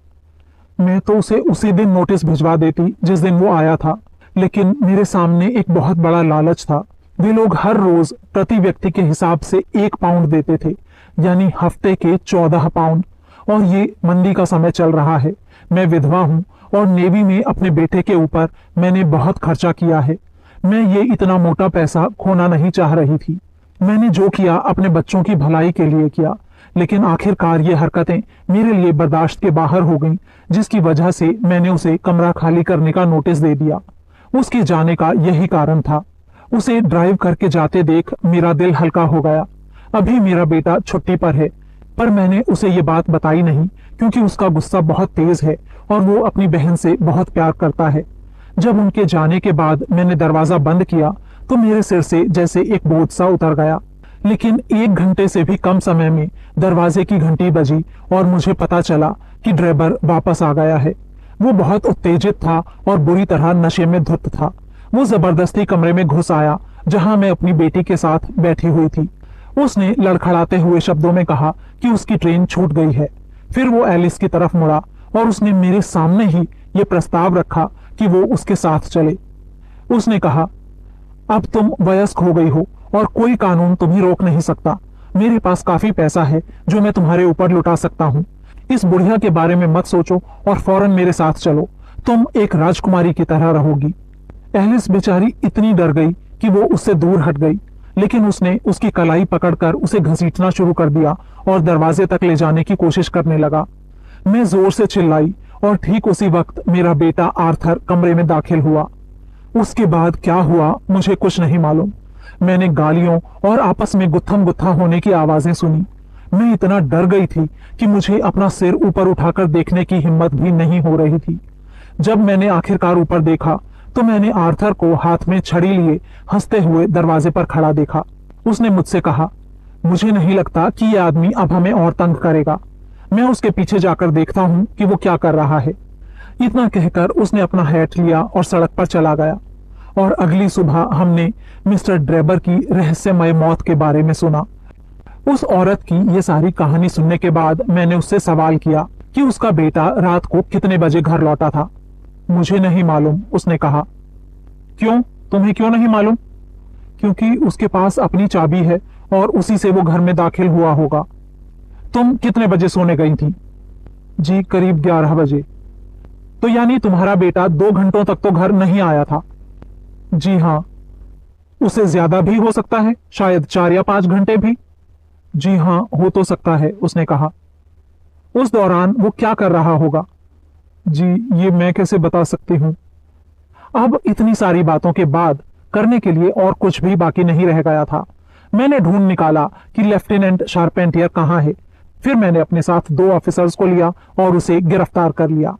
मैं तो उसे उसी दिन नोटिस भिजवा देती जिस दिन वो आया था, लेकिन मेरे सामने एक बहुत बड़ा लालच था। वे लोग हर रोज प्रति व्यक्ति के हिसाब से 1 पाउंड देते थे, यानी हफ्ते के 14 पाउंड। और ये मंदी का समय चल रहा है। मैं विधवा हूँ और नेवी में अपने बेटे के ऊपर मैंने बहुत खर्चा किया है। मैं ये इतना मोटा पैसा खोना नहीं चाह रही थी। मैंने जो किया अपने बच्चों की भलाई के लिए किया, लेकिन आखिरकार ये हरकतें मेरे लिए बर्दाश्त के बाहर हो गईं, जिसकी वजह से मैंने उसे कमरा खाली करने का नोटिस दे दिया। उसके जाने का यही कारण था। उसे ड्राइव करके जाते देख मेरा दिल हल्का हो गया। अभी मेरा बेटा छुट्टी पर है, पर मैंने उसे ये बात बताई नहीं क्योंकि उसका गुस्सा बहुत तेज है और वो अपनी बहन से बहुत प्यार करता है। जब उनके जाने के बाद मैंने दरवाजा बंद किया तो मेरे सिर से जैसे एक बोझ सा उतर गया। लेकिन 1 घंटे से भी कम समय में दरवाजे की घंटी बजी और मुझे पता चला कि ड्राइवर वापस आ गया है। वो बहुत उत्तेजित था और बुरी तरह नशे में धुत था। वो जबरदस्ती कमरे में घुस आया जहां मैं अपनी बेटी के साथ बैठी हुई थी। उसने लड़खड़ाते हुए शब्दों में कहा कि उसकी ट्रेन छूट गई है। फिर वो एलिस की तरफ मुड़ा और उसने मेरे सामने ही ये प्रस्ताव रखा कि वो उसके साथ चले। उसने कहा, अब तुम वयस्क हो गई हो और कोई कानून तुम्हें रोक नहीं सकता। मेरे पास काफी पैसा है जो मैं तुम्हारे ऊपर लुटा सकता हूँ। इस बुढ़िया के बारे में मत सोचो और फौरन मेरे साथ चलो। तुम एक राजकुमारी की तरह रहोगी। एलिस बेचारी इतनी डर गई कि वो उससे दूर हट गई, लेकिन उसने उसकी कलाई पकड़कर उसे घसीटना शुरू कर दिया और दरवाजे तक ले जाने की कोशिश करने लगा। मैं जोर से चिल्लाई और ठीक उसी वक्त मेरा बेटा आर्थर कमरे में दाखिल हुआ। उसके बाद क्या हुआ मुझे कुछ नहीं मालूम। मैंने गालियों और आपस में गुत्थम गुत्था होने की आवाजें सुनी। मैं इतना डर गई थी कि मुझे अपना सिर ऊपर उठाकर देखने की हिम्मत भी नहीं हो रही थी। जब मैंने आखिरकार ऊपर देखा तो मैंने आर्थर को हाथ में छड़ी लिए हंसते हुए दरवाजे पर खड़ा देखा। उसने मुझसे कहा, मुझे नहीं लगता कि यह आदमी अब हमें और तंग करेगा। मैं उसके पीछे जाकर देखता हूं कि वो क्या कर रहा है। इतना कहकर उसने अपना हैट लिया और सड़क पर चला गया। और अगली सुबह हमने मिस्टर ड्रेबर की रहस्यमय मौत के बारे में सुना। उस औरत की ये सारी कहानी सुनने के बाद मैंने उससे सवाल किया कि उसका बेटा रात को कितने बजे घर लौटा था। मुझे नहीं मालूम, उसने कहा। क्यों? तुम्हें क्यों नहीं मालूम? क्योंकि उसके पास अपनी चाबी है और उसी से वो घर में दाखिल हुआ होगा। तुम कितने बजे सोने गई थी? जी करीब 11 बजे। तो यानी तुम्हारा बेटा 2 घंटों तक तो घर नहीं आया था? जी हाँ। उसे ज्यादा भी हो सकता है, शायद 4 या 5 घंटे भी। जी हाँ, हो तो सकता है, उसने कहा। उस दौरान वो क्या कर रहा होगा? जी ये मैं कैसे बता सकती हूँ। अब इतनी सारी बातों के बाद करने के लिए और कुछ भी बाकी नहीं रह गया था। मैंने ढूंढ निकाला कि लेफ्टिनेंट शार्पेंटियर कहाँ है। फिर मैंने अपने साथ 2 ऑफिसर्स को लिया और उसे गिरफ्तार कर लिया।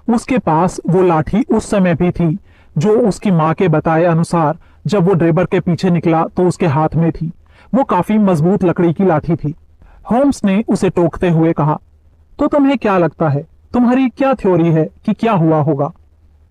उसके पास वो लाठी उस समय भी थी जो उसकी मां के बताए अनुसार जब वो ड्रेबर के पीछे निकला तो उसके हाथ में थी। वो काफी मजबूत लकड़ी की लाठी थी। होम्स ने उसे टोकते हुए कहा, तो तुम्हें क्या लगता है, तुम्हारी क्या थ्योरी है कि क्या हुआ होगा?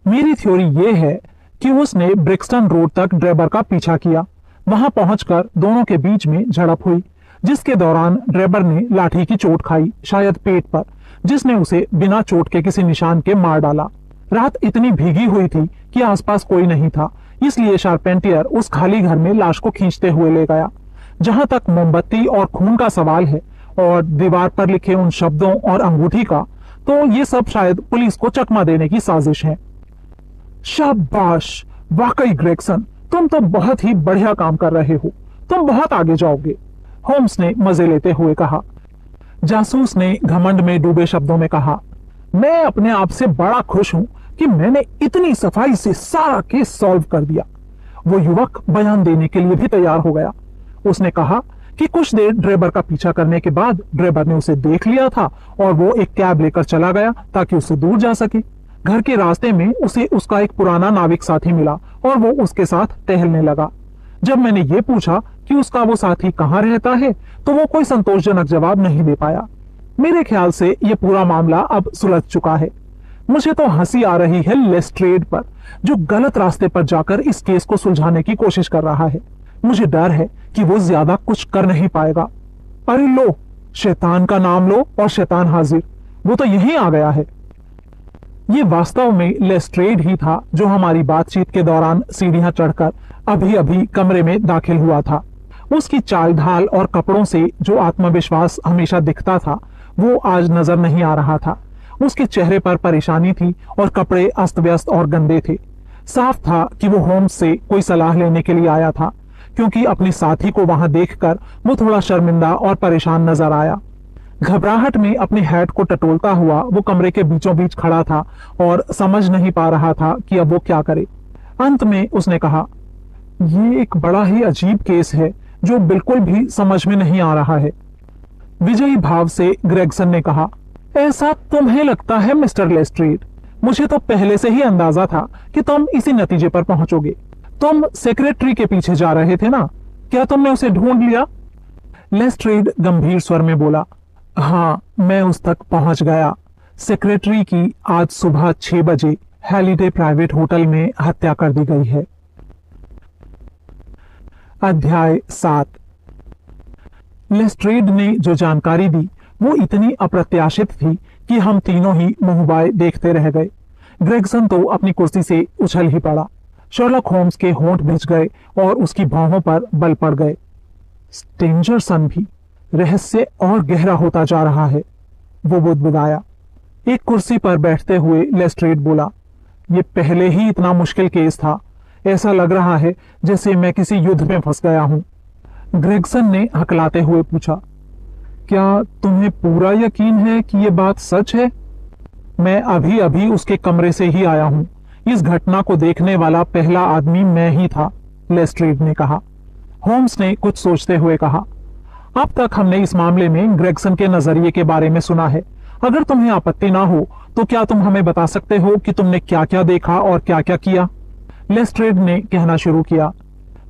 मेरी थ्योरी ये है कि उसने ब्रिक्सटन रोड तक ड्रेबर का पीछा किया। वहां पहुंचकर दोनों के बीच में झड़प हुई, जिसके दौरान ड्रेबर ने लाठी की चोट खाई, शायद पेट पर, जिसने उसे बिना चोट के किसी निशान के मार डाला। रात इतनी भीगी हुई थी कि आसपास कोई नहीं था, इसलिए शार्पेंटियर उस खाली घर में लाश को खींचते हुए ले गया। जहां तक मोमबत्ती और खून का सवाल है और दीवार पर लिखे उन शब्दों और अंगूठी का, तो ये सब शायद पुलिस को चकमा देने की साजिश है। शाबाश, वाकई ग्रेगसन, तुम तो बहुत ही बढ़िया काम कर रहे हो, तुम बहुत आगे जाओगे, होम्स ने मजे लेते हुए कहा। जासूस ने घमंड में डूबे शब्दों में कहा, मैं अपने आप से बड़ा खुश हूं कि मैंने इतनी सफाई से सारा केस सॉल्व कर दिया। वो युवक बयान देने के लिए भी तैयार हो गया। उसने कहा कि कुछ देर ड्रेबर का पीछा करने के बाद ड्रेबर ने उसे देख लिया था और वो एक कैब लेकर चला गया ताकि उससे दूर जा सके। घर के रास्ते में उसे उसका एक पुराना नाविक साथी मिला और वो उसके साथ टहलने लगा। जब मैंने ये पूछा कि उसका वो साथी कहाँ रहता है, तो वो कोई संतोषजनक जवाब नहीं दे पाया। मेरे ख्याल से ये पूरा मामला अब सुलझ चुका है। मुझे तो हंसी आ रही है लेस्ट्रेड पर, जो गलत रास्ते पर जाकर इस केस को सुलझाने की कोशिश कर रहा है। मुझे डर है कि वो ज्यादा कुछ कर नहीं पाएगा। अरे लो, शैतान का नाम लो और शैतान हाजिर, वो तो यहीं आ गया है। ये वास्तव में लेस्ट्रेड ही था जो हमारी बातचीत के दौरान सीढ़ियां चढ़कर अभी अभी कमरे में दाखिल हुआ था। उसकी चाल ढाल और कपड़ों से जो आत्मविश्वास हमेशा दिखता था, वो आज नजर नहीं आ रहा था। उसके चेहरे पर परेशानी थी और कपड़े अस्त व्यस्त और गंदे थे। साफ था कि वो होम्स से कोई सलाह लेने के लिए आया था, क्योंकि अपने साथी को वहां देखकर वो थोड़ा शर्मिंदा और परेशान नजर आया। घबराहट में अपने हैट को टटोलता हुआ वो कमरे के बीचों बीच खड़ा था और समझ नहीं पा रहा था कि अब वो क्या करे। अंत में उसने कहा, ये एक बड़ा ही अजीब केस है जो बिल्कुल भी समझ में नहीं आ रहा है। विजयी भाव से ग्रेगसन ने कहा, ऐसा तुम्हें लगता है मिस्टर लेस्ट्रेड? मुझे तो पहले से ही अंदाजा था कि तुम इसी नतीजे पर पहुंचोगे। तुम सेक्रेटरी के पीछे जा रहे थे ना? क्या तुमने उसे ढूंढ लिया? लेस्ट्रेड गंभीर स्वर में बोला, हाँ, मैं उस तक पहुंच गया। सेक्रेटरी की आज सुबह 6 बजे हैलिडे प्राइवेट होटल में हत्या कर दी गई है। अध्याय 7। लेस्ट्रेड ने जो जानकारी दी वो इतनी अप्रत्याशित थी कि हम तीनों ही मुंह बाए देखते रह गए। ग्रेगसन तो अपनी कुर्सी से उछल ही पड़ा। शर्लक होम्स के होंठ भिज गए और उसकी भौहों पर बल पड़ गए। स्टेंजरसन भी, रहस्य और गहरा होता जा रहा है, वो बुदबुदाया। एक कुर्सी पर बैठते हुए लेस्ट्रेड बोला, ये पहले ही इतना मुश्किल केस था। ऐसा लग रहा है जैसे मैं किसी युद्ध में फंस गया हूं। ग्रेगसन ने हकलाते हुए पूछा, क्या तुम्हें पूरा यकीन है कि ये बात सच है? मैं अभी अभी उसके कमरे से ही आया हूं। इस घटना को देखने वाला पहला आदमी मैं ही था, लेस्ट्रेड ने कहा। होम्स ने कुछ सोचते हुए कहा, अब तक हमने इस मामले में ग्रेगसन के नजरिए के बारे में सुना है। अगर तुम्हें आपत्ति ना हो तो क्या तुम हमें बता सकते हो कि तुमने क्या क्या देखा और क्या क्या किया? लेस्ट्रेड ने कहना शुरू किया,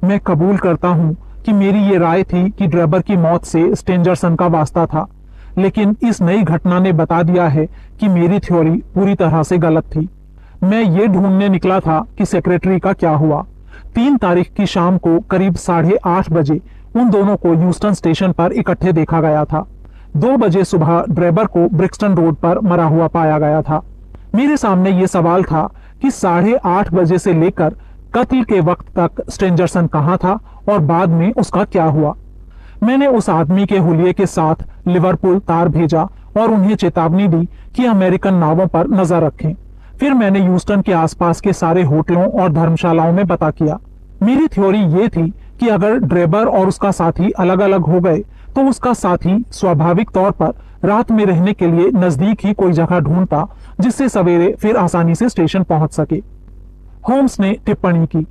मैं कबूल करता हूं कि मेरी ये राय थी कि ड्रेबर की मौत से स्टेंजरसन का वास्ता था, लेकिन इस नई घटना ने बता दिया है कि मेरी थ्योरी पूरी तरह से गलत थी। मैं ये ढूंढने निकला था कि सेक्रेटरी का क्या हुआ। 3 तारीख की शाम को करीब 8:30 बजे उन दोनों को ह्यूस्टन स्टेशन पर इकट्ठे देखा गया था। 2 बजे सुबह ड्रेबर को ब्रिक्सटन रोड पर मरा हुआ पाया गया था। मेरे सामने ये सवाल था कि 8:30 बजे से लेकर कत्ल के वक्त तक स्टेंजरसन कहाँ था और बाद में उसका क्या हुआ। मैंने उस आदमी के हुलिये के साथ लिवरपूल तार भेजा और उन्हें चेतावनी दी कि अमेरिकन नावों पर नजर रखें। फिर मैंने ह्यूस्टन के आसपास के सारे होटलों और धर्मशालाओं में पता किया। मेरी थ्योरी ये थी कि अगर ड्रेबर और उसका साथी अलग अलग हो गए तो उसका साथी स्वाभाविक तौर पर रात में रहने के लिए नजदीक ही कोई जगह ढूंढता जिससे सवेरे फिर आसानी से स्टेशन पहुंच सके। होम्स ने टिप्पणी की,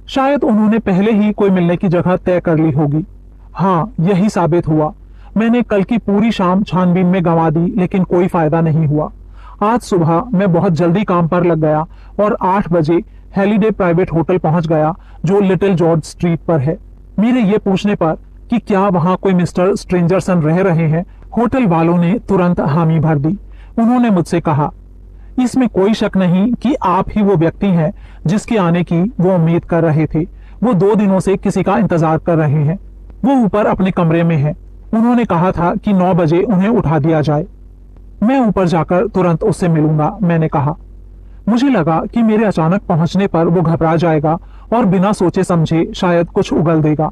शायद उन्होंने पहले ही कोई मिलने की जगह तय कर ली होगी। हाँ, यही साबित हुआ। मैंने कल की पूरी शाम छानबीन में गंवा दी, लेकिन कोई फायदा नहीं हुआ। आज सुबह मैं बहुत जल्दी काम पर लग गया और 8 बजे हेलीडे प्राइवेट होटल पहुंच गया, जो लिटिल जॉर्ज स्ट्रीट पर है। मेरे ये पूछने पर कि क्या वहां कोई मिस्टर स्ट्रेंजरसन रह रहे हैं, होटल वालों ने तुरंत हामी भर दी। उन्होंने मुझसे कहा, इसमें कोई शक नहीं कि आप ही वो व्यक्ति हैं जिसके आने की वो उम्मीद कर रहे थे। वो 2 दिनों से किसी का इंतजार कर रहे हैं। वो ऊपर अपने कमरे में है। उन्होंने कहा था कि 9 बजे उन्हें उठा दिया जाए। मैं ऊपर जाकर तुरंत उससे मिलूंगा, मैंने कहा। मुझे लगा कि मेरे अचानक पहुंचने पर वो घबरा जाएगा और बिना सोचे समझे शायद कुछ उगल देगा।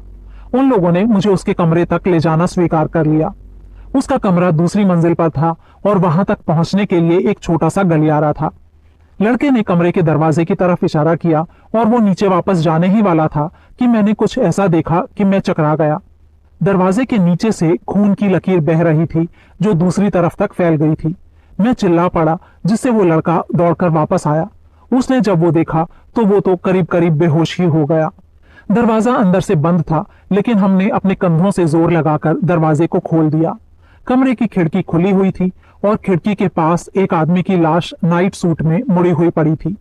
उन लोगों ने मुझे उसके कमरे तक ले जाना स्वीकार कर लिया। उसका कमरा दूसरी मंजिल पर था और वहां तक पहुंचने के लिए एक छोटा सा गलियारा था। लड़के ने कमरे के दरवाजे की तरफ इशारा किया और वो नीचे वापस जाने ही वाला था कि मैंने कुछ ऐसा देखा कि मैं चकरा गया। दरवाजे के नीचे से खून की लकीर बह रही थी, जो दूसरी तरफ तक फैल गई थी। मैं चिल्ला पड़ा, जिससे वो लड़का दौड़कर वापस आया। उसने जब वो देखा तो वो तो करीब करीब बेहोश ही हो गया। दरवाजा अंदर से बंद था, लेकिन हमने अपने कंधों से जोर लगाकर दरवाजे को खोल दिया। कमरे की खिड़की खुली हुई थी और खिड़की के पास एक आदमी की लाश नाइट सूट में मुड़ी हुई पड़ी थी।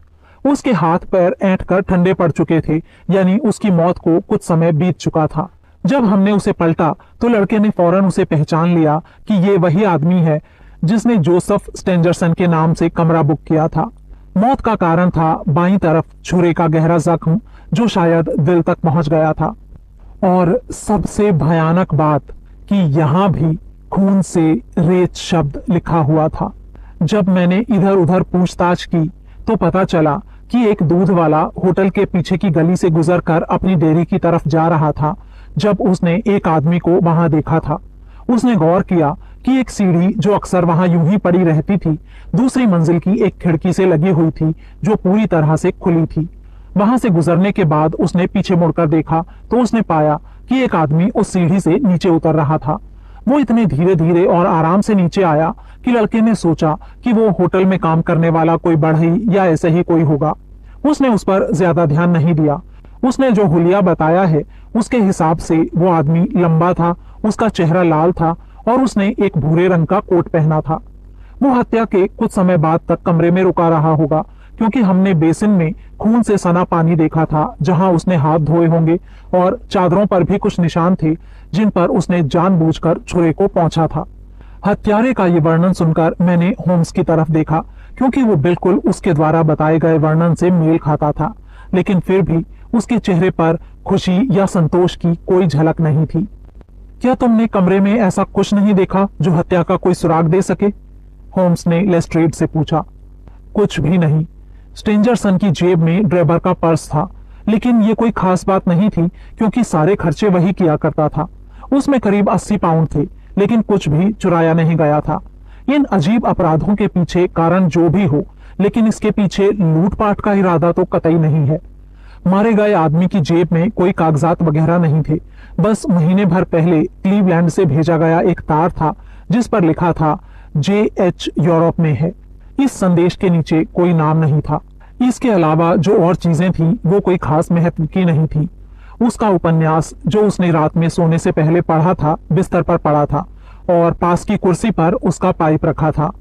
उसके हाथ पैर ऐंठ कर ठंडे पड़ चुके थे, यानी उसकी मौत को कुछ समय बीत चुका था। जब हमने उसे पलटा तो लड़के ने फौरन उसे पहचान लिया कि ये वही आदमी है जिसने जोसेफ स्टेंजरसन के नाम से कमरा बुक किया था। मौत का कारण था बाईं तरफ छुरे का गहरा जख्म, जो शायद दिल तक पहुंच गया था। और सबसे भयानक बात कि यहाँ भी खून से रेत शब्द लिखा हुआ था। जब मैंने इधर उधर पूछताछ की तो पता चला कि एक दूध वाला होटल के पीछे की गली से गुजरकर अपनी डेयरी की तरफ जा रहा था जब उसने एक आदमी को वहां देखा था। उसने गौर किया कि एक सीढ़ी जो अक्सर वहां यूं ही पड़ी रहती थी, दूसरी मंजिल की एक खिड़की से लगी हुई थी, जो पूरी तरह से खुली थी। वहां से गुजरने के बाद उसने पीछे मुड़कर देखा तो उसने पाया कि एक आदमी उस सीढ़ी से नीचे उतर रहा था। वो इतने धीरे धीरे और आराम से नीचे आया कि लड़के ने सोचा कि वो होटल में काम करने वाला कोई बढ़ई या ऐसे ही कोई होगा। उसने उस पर ज्यादा ध्यान नहीं दिया। उसने जो हुलिया बताया है उसके हिसाब से वो आदमी लंबा था, उसका चेहरा लाल था और उसने एक भूरे रंग का कोट पहना था। वो हत्या के कुछ समय बाद तक कमरे में रुका रहा होगा, क्योंकि हमने बेसिन में खून से सना पानी देखा था जहां उसने हाथ धोए होंगे, और चादरों पर भी कुछ निशान थे जिन पर उसने जानबूझकर छुरे को पहुंचा था। हत्यारे का ये वर्णन सुनकर मैंने होम्स की तरफ देखा, क्योंकि वो बिल्कुल उसके द्वारा बताए गए वर्णन से मेल खाता था, लेकिन फिर भी उसके चेहरे पर खुशी या संतोष की कोई झलक नहीं थी। क्या तुमने कमरे में ऐसा कुछ नहीं देखा जो हत्या का कोई सुराग दे सके? होम्स ने लेस्ट्रेड से पूछा। कुछ भी नहीं। स्टेंजरसन की जेब में ड्रेबर का पर्स था, लेकिन ये कोई खास बात नहीं थी क्योंकि सारे खर्चे वही किया करता था। उसमें करीब 80 पाउंड थे, लेकिन कुछ भी चुराया नहीं गया था। इन अजीब अपराधों के पीछे कारण जो भी हो, लेकिन इसके पीछे लूटपाट का इरादा तो कतई नहीं है। मारे गए आदमी की जेब में कोई कागजात वगैरह नहीं थे, बस महीने भर पहले क्लीवलैंड से भेजा गया एक तार था जिस पर लिखा था JH यूरोप में है। इस संदेश के नीचे कोई नाम नहीं था। इसके अलावा जो और चीजें थीं वो कोई खास महत्व की नहीं थी। उसका उपन्यास जो उसने रात में सोने से पहले पढ़ा था बिस्तर पर पड़ा था, और पास की कुर्सी पर उसका पाइप रखा था।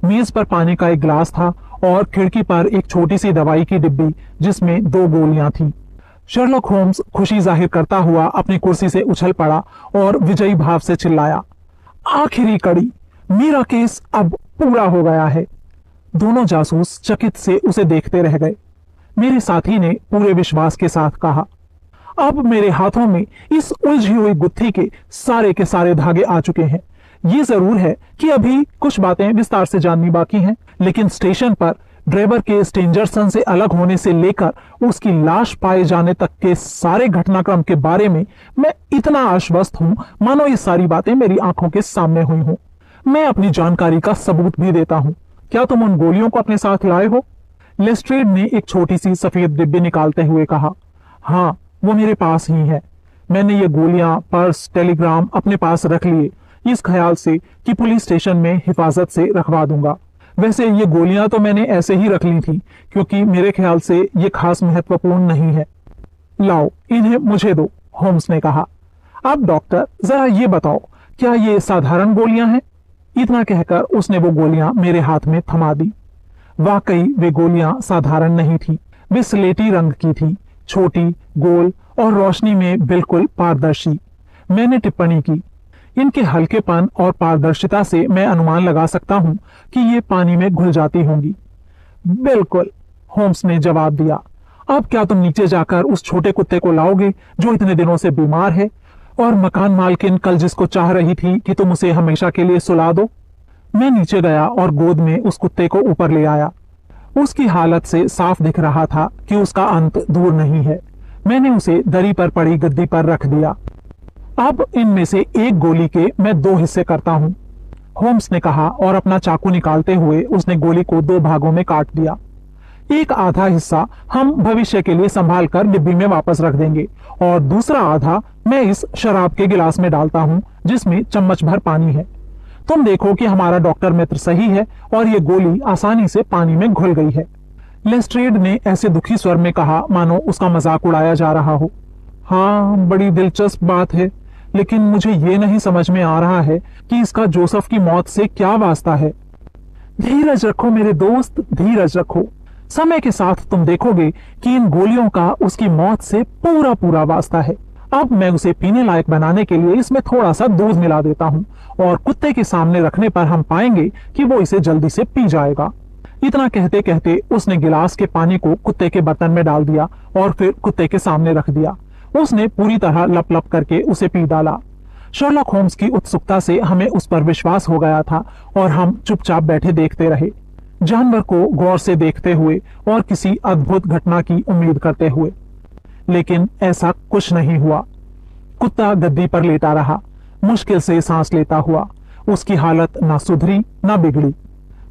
मेज पर पानी का एक गिलास था और खिड़की पर एक छोटी सी दवाई की डिब्बी जिसमें 2 गोलियां थी। शर्लॉक होम्स खुशी जाहिर करता हुआ अपनी कुर्सी से उछल पड़ा और विजयी भाव से चिल्लाया, आखिरी कड़ी, मेरा केस अब पूरा हो गया है। दोनों जासूस चकित से उसे देखते रह गए। मेरे साथी ने पूरे विश्वास के साथ कहा, अब मेरे हाथों में इस उलझी हुई गुत्थी के सारे धागे आ चुके हैं। ये जरूर है कि अभी कुछ बातें विस्तार से जाननी बाकी हैं, लेकिन स्टेशन पर ड्राइवर के स्टेंजरसन से अलग होने से लेकर उसकी लाश पाए जाने तक के सारे घटनाक्रम के बारे में मैं इतना आश्वस्त हूं मानो ये सारी बातें मेरी आंखों के सामने हुई हों। मैं अपनी जानकारी का सबूत भी देता हूं। क्या तुम उन गोलियों को अपने साथ लाए हो? लेस्ट्रेड ने एक छोटी सी सफेद डिब्बी निकालते हुए कहा, हाँ, वो मेरे पास ही है। मैंने ये गोलियां, पर्स, टेलीग्राम अपने पास रख लिए, इस ख्याल से कि पुलिस स्टेशन में हिफाजत से रखवा दूंगा। वैसे ये गोलियां तो मैंने ऐसे ही रख ली थी, क्योंकि मेरे ख्याल से ये खास महत्वपूर्ण नहीं है। लाओ, इन्हें मुझे दो, होम्स ने कहा। अब डॉक्टर जरा ये बताओ, क्या ये साधारण गोलियां हैं? इतना कहकर उसने वो गोलियां मेरे हाथ में थमा दी। वाकई वे गोलियां साधारण नहीं थी, वे स्लेटी रंग की थी, छोटी, गोल और रोशनी में बिल्कुल पारदर्शी। मैंने टिप्पणी की, इनके हल्केपन और पारदर्शिता से मैं अनुमान लगा सकता हूं कि ये पानी में घुल जाती होंगी। बिल्कुल, होम्स ने जवाब दिया। अब क्या तुम नीचे जाकर उस छोटे कुत्ते को लाओगे जो इतने दिनों से बीमार है, और मकान मालकिन कल जिसको चाह रही थी कि तुम उसे हमेशा के लिए सुला दो? मैं नीचे गया और गोद में उस कुत्ते को ऊपर ले आया। उसकी हालत से साफ दिख रहा था कि उसका अंत दूर नहीं है। मैंने उसे दरी पर पड़ी गद्दी पर रख दिया। अब इनमें से एक गोली के मैं 2 हिस्से करता हूं, होम्स ने कहा, और अपना चाकू निकालते हुए उसने गोली को 2 भागों में काट दिया। एक आधा हिस्सा हम भविष्य के लिए संभाल कर डिब्बी में वापस रख देंगे, और दूसरा आधा मैं इस शराब के गिलास में डालता हूं जिसमें चम्मच भर पानी है। तुम देखो कि हमारा डॉक्टर मित्र सही है और ये गोली आसानी से पानी में घुल गई है। लेस्ट्रेड ने ऐसे दुखी स्वर में कहा मानो उसका मजाक उड़ाया जा रहा हो। हाँ, बड़ी दिलचस्प बात है, लेकिन मुझे ये नहीं समझ में आ रहा है कि इसका जोसेफ की मौत से क्या वास्ता है। धीरज रखो मेरे दोस्त, धीरज रखो। समय के साथ तुम देखोगे कि इन गोलियों का उसकी मौत से पूरा पूरा वास्ता है। अब मैं उसे पीने लायक बनाने के लिए इसमें थोड़ा सा दूध मिला देता हूँ, और कुत्ते के सामने रखने पर हम पाएंगे कि वो इसे जल्दी से पी जाएगा। इतना कहते कहते उसने गिलास के पानी को कुत्ते के बर्तन में डाल दिया और फिर कुत्ते के सामने रख दिया। उसने पूरी तरह लप लप करके उसे पी डाला। शर्लॉक होम्स की उत्सुकता से हमें उस पर विश्वास हो गया था और हम चुपचाप बैठे देखते रहे, जानवर को गौर से देखते हुए और किसी अद्भुत घटना की उम्मीद करते हुए। लेकिन ऐसा कुछ नहीं हुआ। कुत्ता गद्दी पर लेटा रहा, मुश्किल से सांस लेता हुआ। उसकी हालत ना सुधरी ना बिगड़ी।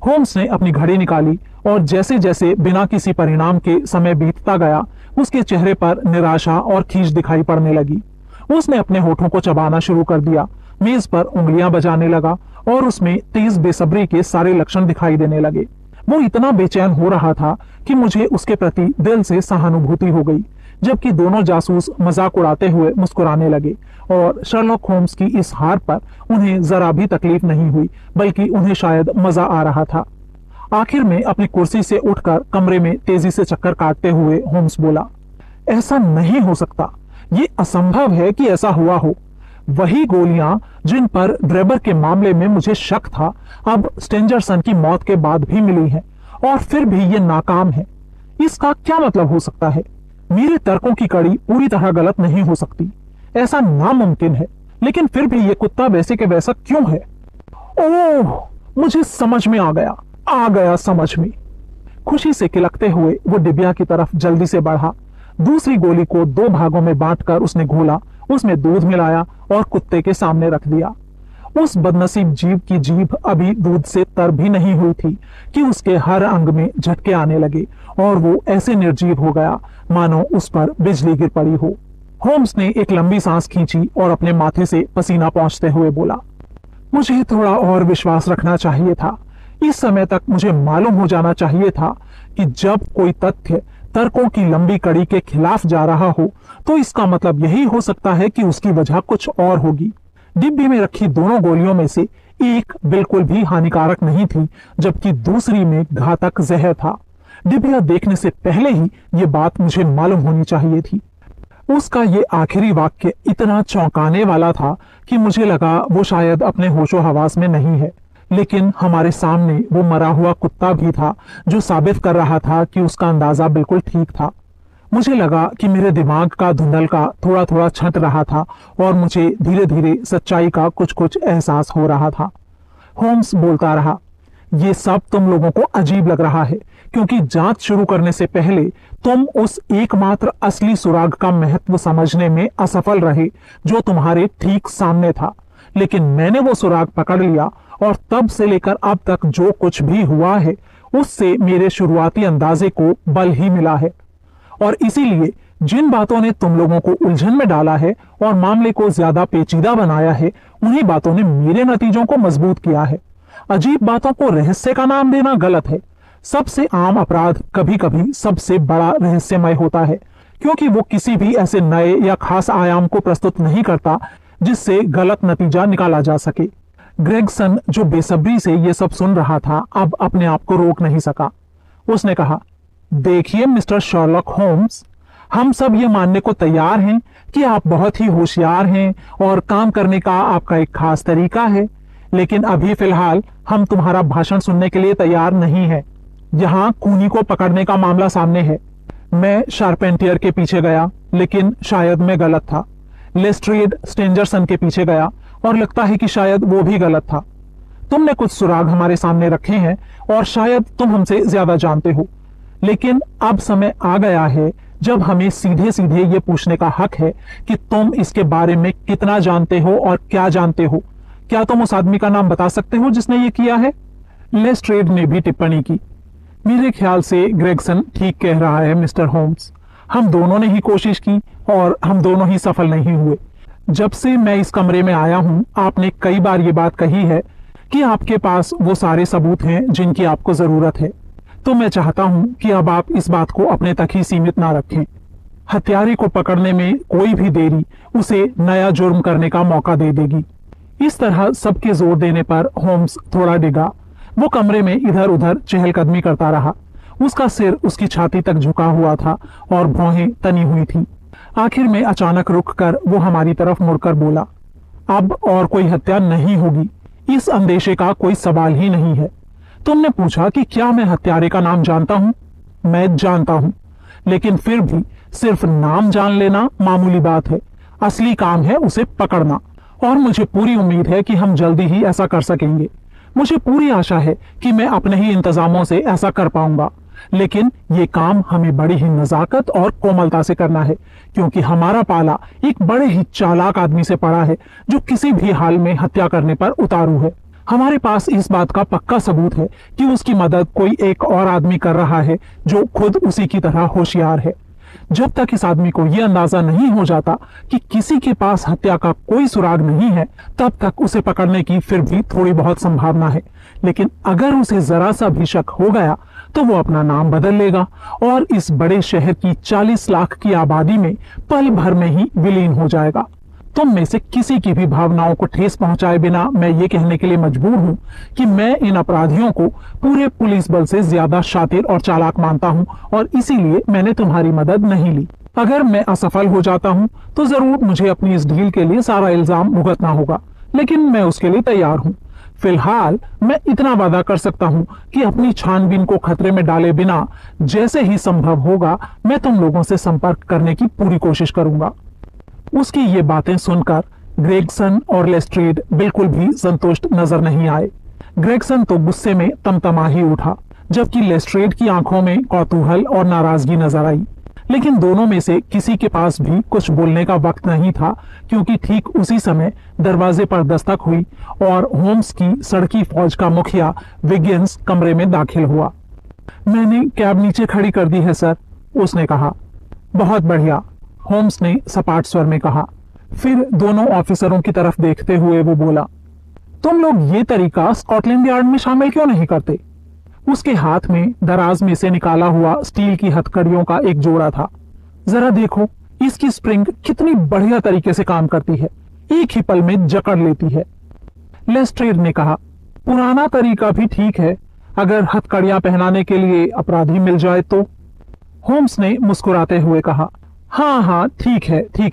होम्स ने अपनी घड़ी निकाली और जैसे जैसे बिना किसी परिणाम के समय बीतता गया, उसके चेहरे पर निराशा और खींच दिखाई पड़ने लगी। उसने अपने होठों को चबाना शुरू कर दिया, मेज पर उंगलियां बजाने लगा और उसमें तेज बेसब्री के सारे लक्षण दिखाई देने लगे। वो इतना बेचैन हो रहा था कि मुझे उसके प्रति दिल से सहानुभूति हो गई, जबकि दोनों जासूस मजाक उड़ाते हुए मुस्कुराने लगे और शर्लॉक होम्स की इस हार पर उन्हें जरा भी तकलीफ नहीं हुई, बल्कि उन्हें शायद मजा आ रहा था। आखिर में अपनी कुर्सी से उठकर कमरे में तेजी से चक्कर काटते हुए होम्स बोला, ऐसा नहीं हो सकता, ये असंभव है कि ऐसा हुआ हो। वही गोलियां जिन पर ड्रेबर के मामले में मुझे शक था, अब स्टेंजरसन की मौत के बाद भी मिली हैं, और फिर भी ये नाकाम है। इसका क्या मतलब हो सकता है? मेरे तर्कों की कड़ी पूरी तरह गलत नहीं हो सकती, ऐसा नामुमकिन है, लेकिन फिर भी ये कुत्ता वैसे के वैसा क्यों है? ओह, मुझे समझ में आ गया समझ में। खुशी से किलकते हुए वो डिबिया की तरफ जल्दी से बढ़ा। दूसरी गोली को 2 भागों में बांटकर उसने घोला, उसमें दूध मिलाया और कुत्ते के सामने रख दिया। उस बदनसीब जीव की जीभ अभी दूध से तर भी नहीं हुई थी कि उसके हर अंग में झटके आने लगे और वो ऐसे निर्जीव हो गया मानो उस पर बिजली गिर पड़ी हो। होम्स ने एक लंबी सांस खींची और अपने माथे से पसीना पोंछते हुए बोला, मुझे थोड़ा और विश्वास रखना चाहिए था। इस समय तक मुझे मालूम हो जाना चाहिए था कि जब कोई तथ्य तर्कों की लंबी कड़ी के खिलाफ जा रहा हो तो इसका मतलब यही हो सकता है कि उसकी वजह कुछ और होगी। डिब्बी में रखी दोनों गोलियों में से एक बिल्कुल भी हानिकारक नहीं थी, जबकि दूसरी में घातक जहर था। डिबिया देखने से पहले ही ये बात मुझे मालूम होनी चाहिए थी। उसका ये आखिरी वाक्य इतना चौंकाने वाला था कि मुझे लगा वो शायद अपने होशो हवास में नहीं है, लेकिन हमारे सामने वो मरा हुआ कुत्ता भी था जो साबित कर रहा था कि उसका अंदाजा बिल्कुल ठीक था। मुझे लगा कि मेरे दिमाग का धुंधलका थोड़ा थोड़ा छंट रहा था और मुझे धीरे धीरे सच्चाई का कुछ कुछ एहसास हो रहा था। होम्स बोलता रहा, ये सब तुम लोगों को अजीब लग रहा है क्योंकि जांच शुरू करने से पहले तुम उस एकमात्र असली सुराग का महत्व समझने में असफल रहे जो तुम्हारे ठीक सामने था। लेकिन मैंने वो सुराग पकड़ लिया और तब से लेकर अब तक जो कुछ भी हुआ है उससे मेरे शुरुआती अंदाजे को बल ही मिला है। और इसीलिए जिन बातों ने तुम लोगों को उलझन में डाला है और मामले को ज्यादा पेचीदा बनाया है, उन्हीं बातों ने मेरे नतीजों को मजबूत किया है। अजीब बातों को रहस्य का नाम देना गलत है। सबसे आम अपराध कभी कभी सबसे बड़ा रहस्यमय होता है, क्योंकि वो किसी भी ऐसे नए या खास आयाम को प्रस्तुत नहीं करता जिससे गलत नतीजा निकाला जा सके। ग्रेगसन, जो बेसब्री से ये सब सुन रहा था, अब अपने आप को रोक नहीं सका। उसने कहा, देखिए मिस्टर शर्लॉक होम्स, हम सब ये मानने को तैयार हैं कि आप बहुत ही होशियार हैं और काम करने का आपका एक खास तरीका है, लेकिन अभी फिलहाल हम तुम्हारा भाषण सुनने के लिए तैयार नहीं है। यहाँ खूनी को पकड़ने का मामला सामने है। मैं शार्पेंटियर के पीछे गया, लेकिन शायद मैं गलत था। लेस्ट्रेड स्टेंजरसन के पीछे गया और लगता है कि शायद वो भी गलत था। तुमने कुछ सुराग हमारे सामने रखे हैं और शायद तुम हमसे ज्यादा जानते हो, लेकिन अब समय आ गया है जब हमें सीधे सीधे ये पूछने का हक है कि तुम इसके बारे में कितना जानते हो और क्या जानते हो। क्या तुम उस आदमी का नाम बता सकते हो जिसने ये किया है? लेस्ट्रेड ने भी टिप्पणी की। मेरे ख्याल से ग्रेगसन ठीक कह रहा है मिस्टर होम्स। हम दोनों ने ही कोशिश की और हम दोनों ही सफल नहीं हुए। जब से मैं इस कमरे में आया हूं, आपने कई बार ये बात कही है कि आपके पास वो सारे सबूत हैं जिनकी आपको जरूरत है। तो मैं चाहता हूं कि अब आप इस बात को अपने तक ही सीमित ना रखें। हत्यारे को पकड़ने में कोई भी देरी उसे नया जुर्म करने का मौका दे देगी। इस तरह सबके जोर देने पर होम्स थोड़ा डिगा। वो कमरे में इधर उधर चहलकदमी करता रहा। उसका सिर उसकी छाती तक झुका हुआ था और भौहें तनी हुई थी। आखिर में अचानक रुककर वो हमारी तरफ मुड़कर बोला, अब और कोई हत्या नहीं होगी। इस अंदेशे का कोई सवाल ही नहीं है। तुमने पूछा कि क्या मैं हत्यारे का नाम जानता हूं? मैं जानता हूं, लेकिन फिर भी सिर्फ नाम जान लेना मामूली बात है। असली काम है उसे पकड़ना, और मुझे पूरी उम्मीद है कि हम जल्दी ही ऐसा कर सकेंगे। मुझे पूरी आशा है कि मैं अपने ही इंतजामों से ऐसा कर पाऊंगा, लेकिन ये काम हमें बड़ी ही नजाकत और कोमलता से करना है, क्योंकि हमारा पाला एक बड़े ही चालाक आदमी से पड़ा है जो किसी भी हाल में हत्या करने पर उतारू है। हमारे पास इस बात का पक्का सबूत है कि उसकी मदद कोई एक और आदमी कर रहा है जो खुद उसी की तरह होशियार है। जब तक इस आदमी को यह अंदाजा नहीं हो जाता कि किसी के पास हत्या का कोई सुराग नहीं है, तब तक उसे पकड़ने की फिर भी थोड़ी बहुत संभावना है। लेकिन अगर उसे जरा सा भी शक हो गया तो वो अपना नाम बदल लेगा और इस बड़े शहर की 40 लाख की आबादी में पल भर में ही विलीन हो जाएगा। तुम में से किसी की भी भावनाओं को ठेस पहुंचाए बिना मैं ये कहने के लिए मजबूर हूं कि मैं इन अपराधियों को पूरे पुलिस बल से ज्यादा शातिर और चालाक मानता हूं, और इसीलिए मैंने तुम्हारी मदद नहीं ली। अगर मैं असफल हो जाता हूं तो जरूर मुझे अपनी इस ढील के लिए सारा इल्जाम भुगतना होगा, लेकिन मैं उसके लिए तैयार हूं। फिलहाल मैं इतना वादा कर सकता हूं कि अपनी छानबीन को खतरे में डाले बिना जैसे ही संभव होगा मैं तुम लोगों से संपर्क करने की पूरी कोशिश करूंगा। उसकी ये बातें सुनकर ग्रेगसन और लेस्ट्रेड बिल्कुल भी संतुष्ट नजर नहीं आए। ग्रेगसन तो गुस्से में तमतमा ही उठा, जबकि लेस्ट्रेड की आंखों में कौतूहल और नाराजगी नजर आई। लेकिन दोनों में से किसी के पास भी कुछ बोलने का वक्त नहीं था, क्योंकि ठीक उसी समय दरवाजे पर दस्तक हुई और होम्स की सड़की फौज का मुखिया विगिंस कमरे में दाखिल हुआ। मैंने कैब नीचे खड़ी कर दी है सर, उसने कहा। बहुत बढ़िया, होम्स ने सपाट स्वर में कहा। फिर दोनों ऑफिसरों की तरफ देखते हुए वो बोला, तुम लोग ये तरीका स्कॉटलैंड यार्ड में शामिल क्यों नहीं करते? उसके हाथ में दराज में से निकाला हुआ स्टील की हथकड़ियों का एक जोड़ा था। जरा देखो, इसकी स्प्रिंग कितनी बढ़िया तरीके से काम करती है, एक ही पल में जकड़ लेती है। लेस्ट्रेड ने कहा, पुराना तरीका भी ठीक है, अगर हथकड़ियां पहनाने के लिए अपराधी मिल जाए तो। होम्स ने मुस्कुराते हुए कहा, हाँ हाँ ठीक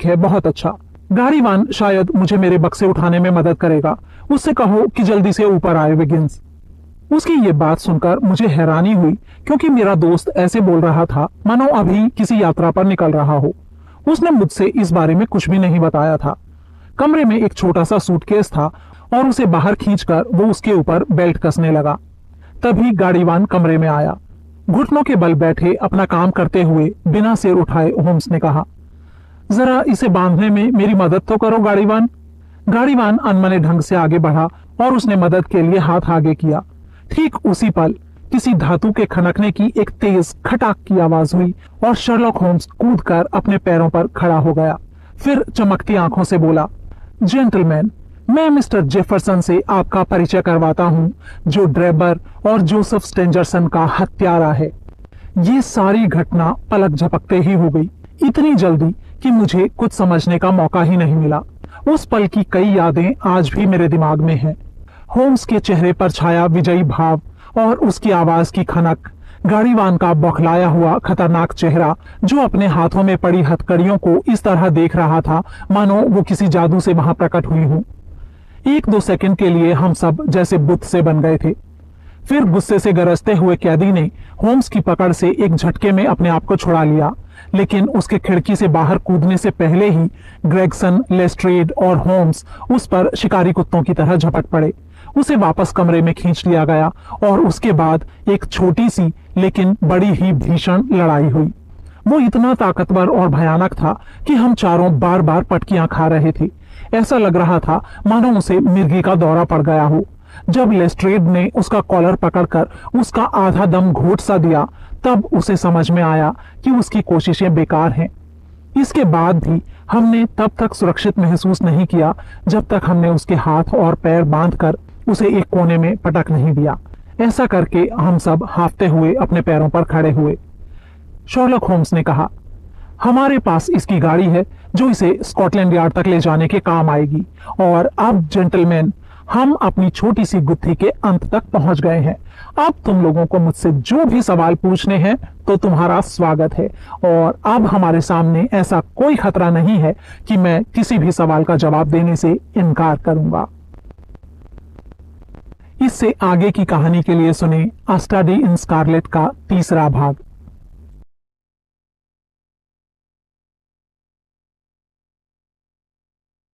है, बहुत अच्छा। गाड़ीवान शायद मुझे मेरे बक्से उठाने में मदद करेगा, उससे कहो कि जल्दी से ऊपर आए विगिंस। उसकी ये बात सुनकर मुझे हैरानी हुई, क्योंकि मेरा दोस्त ऐसे बोल रहा था मानो अभी किसी यात्रा पर निकल रहा हो। उसने मुझसे इस बारे में कुछ भी नहीं बताया था। कमरे में एक छोटा सा सूटकेस था और उसे बाहर खींचकर वो उसके ऊपर बेल्ट कसने लगा। तभी गाड़ीवान कमरे में आया। घुटनों के बल बैठे अपना काम करते हुए बिना सिर उठाए होम्स ने कहा, जरा इसे बांधने में मेरी मदद तो करो गाड़ीवान। गाड़ीवान अनमने ढंग से आगे बढ़ा और उसने मदद के लिए हाथ आगे किया। ठीक उसी पल किसी धातु के खनकने की एक तेज खटाक की आवाज हुई और शर्लॉक होम्स कूदकर अपने पैरों पर खड़ा हो गया। फिर चमकती आंखों से बोला, जेंटलमैन, मैं मिस्टर जेफरसन से आपका परिचय करवाता हूं, जो ड्रेबर और जोसेफ स्टेंजरसन का हत्यारा है। ये सारी घटना पलक झपकते ही हो गई। इतनी जल्दी कि मुझे कुछ समझने का मौका ही नहीं मिला। उस पल की कई यादें आज भी मेरे दिमाग में हैं। होम्स के चेहरे पर छाया विजयी भाव और उसकी आवाज की खनक, गाड़ीवान का बौखलाया हुआ खतरनाक चेहरा जो अपने हाथों में पड़ी हथकड़ियों को इस तरह देख रहा था मानो वो किसी जादू से वहां प्रकट हुई हूं। एक दो सेकंड के लिए हम सब जैसे बुत से बन गए थे। फिर गुस्से से गरजते हुए कैदी ने होम्स की पकड़ से एक झटके में अपने आप को छुड़ा लिया, लेकिन उसके खिड़की से बाहर कूदने से पहले ही ग्रेगसन, लेस्ट्रेड और होम्स उस पर शिकारी कुत्तों की तरह झपट पड़े। उसे वापस कमरे में खींच लिया गया और उसके बाद एक छोटी सी लेकिन बड़ी ही भीषण लड़ाई हुई। वो इतना ताकतवर और भयानक था कि हम चारों बार बार पटकियां खा रहे थे। ऐसा लग रहा था मानो उसे मिर्गी का दौरा पड़ गया हो। जब लेस्ट्रेड ने उसका कॉलर पकड़कर उसका आधा दम घोट सा दिया, तब उसे समझ में आया कि उसकी कोशिशें बेकार हैं। इसके बाद भी हमने तब तक सुरक्षित महसूस नहीं किया जब तक हमने उसके हाथ और पैर बांधकर उसे एक कोने में पटक नहीं दिया। ऐसा करके हम सब हाफते हुए अपने पैरों पर खड़े हुए। शर्लक होम्स ने कहा, हमारे पास इसकी गाड़ी है जो इसे स्कॉटलैंड यार्ड तक ले जाने के काम आएगी। और अब जेंटलमैन, हम अपनी छोटी सी गुत्थी के अंत तक पहुंच गए हैं। अब तुम लोगों को मुझसे जो भी सवाल पूछने हैं तो तुम्हारा स्वागत है। और अब हमारे सामने ऐसा कोई खतरा नहीं है कि मैं किसी भी सवाल का जवाब देने से इनकार करूंगा। इससे आगे की कहानी के लिए सुने अ स्टडी इन स्कारलेट का तीसरा भाग।